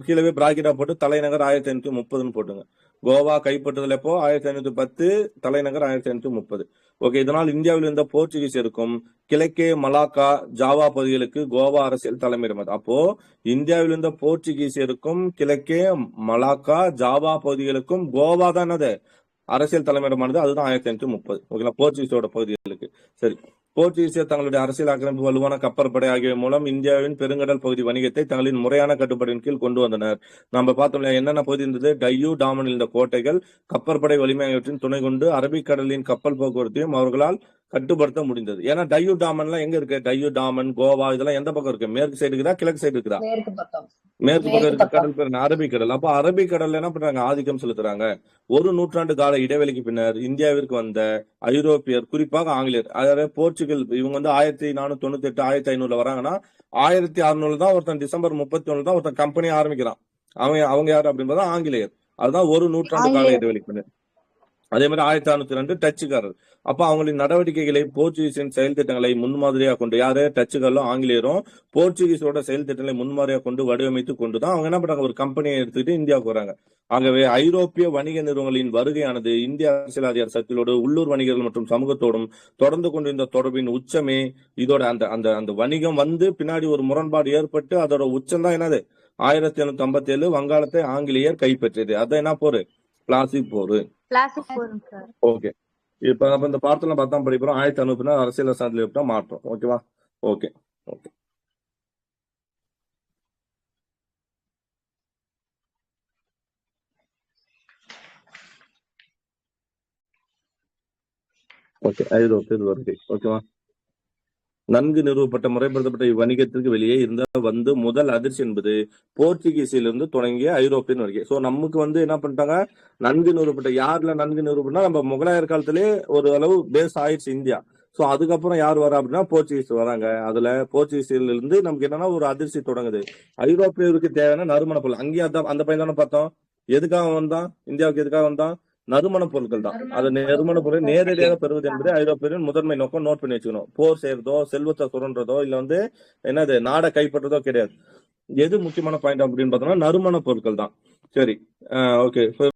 கீழே பிராக்கெட்டா போட்டு தலைநகர் 1530 போட்டுங்க. கோவா கைப்பற்றுதல் எப்போ? 1510, தலைநகர் 1530. ஓகே, இதனால் இந்தியாவில் இருந்த போர்ச்சுகீசியருக்கும் கிழக்கே மலாக்கா ஜாவா பகுதிகளுக்கு கோவா அரசியல் தலைமையிடம். அப்போ இந்தியாவில் இருந்த போர்ச்சுகீசியருக்கும் கிழக்கே மலாக்கா ஜாவா பகுதிகளுக்கும் கோவா தான் என்னது அரசியல் தலைமையிடமானது. அதுதான் 1530. ஓகேங்களா? போர்ச்சுகீஸோட பகுதிகளுக்கு. சரி, போர்ச்சுகீசியர் தங்களுடைய அரசியல் ஆக்கிரமிப்பு, வலுவான கப்பற்படை ஆகியவை மூலம் இந்தியாவின் பெருங்கடல் பகுதி வணிகத்தை தங்களின் முறையான கட்டுப்பாட்டின் கீழ் கொண்டு வந்தனர். நம்ம பார்த்தோம் என்னென்ன பகுதி இருந்தது? டையூ டாமன் இருந்த கோட்டைகள், கப்பற்படை வலிமை ஆகியவற்றின் துணை கொண்டு அரபிக்கடலின் கப்பல் போக்குவரத்தையும் அவர்களால் கட்டுப்படுத்த முடிந்தது. ஏன்னா டையூ டாமன்லாம் எங்க இருக்கு? டையூ டாமன், கோவா இதெல்லாம் எந்த பக்கம் இருக்கு? மேற்கு சைடு இருக்குதா கிழக்கு சைடு இருக்குதா? மேற்கு பக்கம் இருக்க கடல் பேர் அரபிக்கடல். அப்ப அரபிக்கடல் என்ன பண்றாங்க? ஆதிக்கம் செலுத்துறாங்க. ஒரு நூற்றாண்டு கால இடைவெளிக்கு பின்னர் இந்தியாவிற்கு வந்த ஐரோப்பியர், குறிப்பாக ஆங்கிலேயர், அதாவது போர்ச்சுகல், இவங்க 1498 1500 வராங்கன்னா 1600 தான் ஒருத்தன் டிசம்பர் 31 தான் ஒருத்தன் கம்பெனி ஆரம்பிக்கிறான். அவங்க யாரு அப்படின்றத ஆங்கிலேயர். அதுதான் ஒரு நூற்றாண்டு கால இடைவெளிக்கு பின்னர். அதே மாதிரி 1602 டச்சுக்காரர். அப்ப அவங்களின் நடவடிக்கைகளை போர்ச்சுகீசின் செயல் திட்டங்களை முன்மாதிரியாக கொண்டு, யாரு? டச்சுக்காரரும் ஆங்கிலேயரும் போர்ச்சுகீஸோட செயல் திட்டங்களை முன்மாதிரியாக கொண்டு வடிவமைத்து கொண்டுதான் அவங்க என்ன பண்றாங்க? ஒரு கம்பெனியை எடுத்துக்கிட்டு இந்தியாவுக்கு வராங்க. ஆகவே ஐரோப்பிய வணிக நிறுவனங்களின் வருகையானது இந்திய அரசியல் அதிகார சக்தியோடு உள்ளூர் வணிகர்கள் மற்றும் சமூகத்தோடும் தொடர்ந்து கொண்டிருந்த தொடர்பின் உச்சமே. இதோட அந்த அந்த அந்த வணிகம் பின்னாடி ஒரு முரண்பாடு ஏற்பட்டு அதோட உச்சம் தான் என்னது? 1757 வங்காளத்தை ஆங்கிலேயர் கைப்பற்றியது. அதான் என்ன போரு? பிளாசி போரு. ஓகே, இப்ப நம்ம இந்த பாடத்துல பார்த்தா படிக்கிறோம் 1500 அரசியல் சாதனை மாற்றம். ஓகேவா? ஓகே ஓகே ஓகே ஐரோப்பியர் வருகை. ஓகேவா? நன்கு நிறுவப்பட்ட முறைப்படுத்தப்பட்ட இவ்வணிகத்திற்கு வெளியே இருந்த முதல் அதிர்ச்சி என்பது போர்ச்சுகீசிலிருந்து தொடங்கிய ஐரோப்பியன் வருகை. சோ நமக்கு என்ன பண்ணிட்டாங்க? நன்கு நிறுவப்பட்ட, யாருல நன்கு நிறுவப்பட்டா நம்ம முகலாயர் காலத்திலே ஒரு அளவு பேஸ் ஆயிடுச்சு இந்தியா. சோ அதுக்கப்புறம் யார் வரா அப்படின்னா போர்ச்சுகீஸ் வராங்க. அதுல போர்ச்சுகீசில இருந்து நமக்கு என்னன்னா ஒரு அதிர்ச்சி தொடங்குது. ஐரோப்பியருக்கு தேவையான நறுமண பொருள் அங்கேயே அந்த பையன் தானே பார்த்தோம். எதுக்காக வந்தான் இந்தியாவுக்கு? எதுக்காக வந்தான்? நறுமண பொருட்கள் தான். அது நறுமண பொருள் நேரடியாக பெறுவது என்பது ஐரோப்பியரின் முதன்மை நோக்கம். நோட் பண்ணி வச்சுக்கணும். போர் செய்யறதோ, செல்வத்தை சுரண்டதோ, இல்ல என்னது நாடை கைப்பற்றதோ கிடையாது. எது முக்கியமான பாயிண்ட் அப்படின்னு பார்த்தோம்னா நறுமண பொருட்கள் தான். சரி, ஓகே.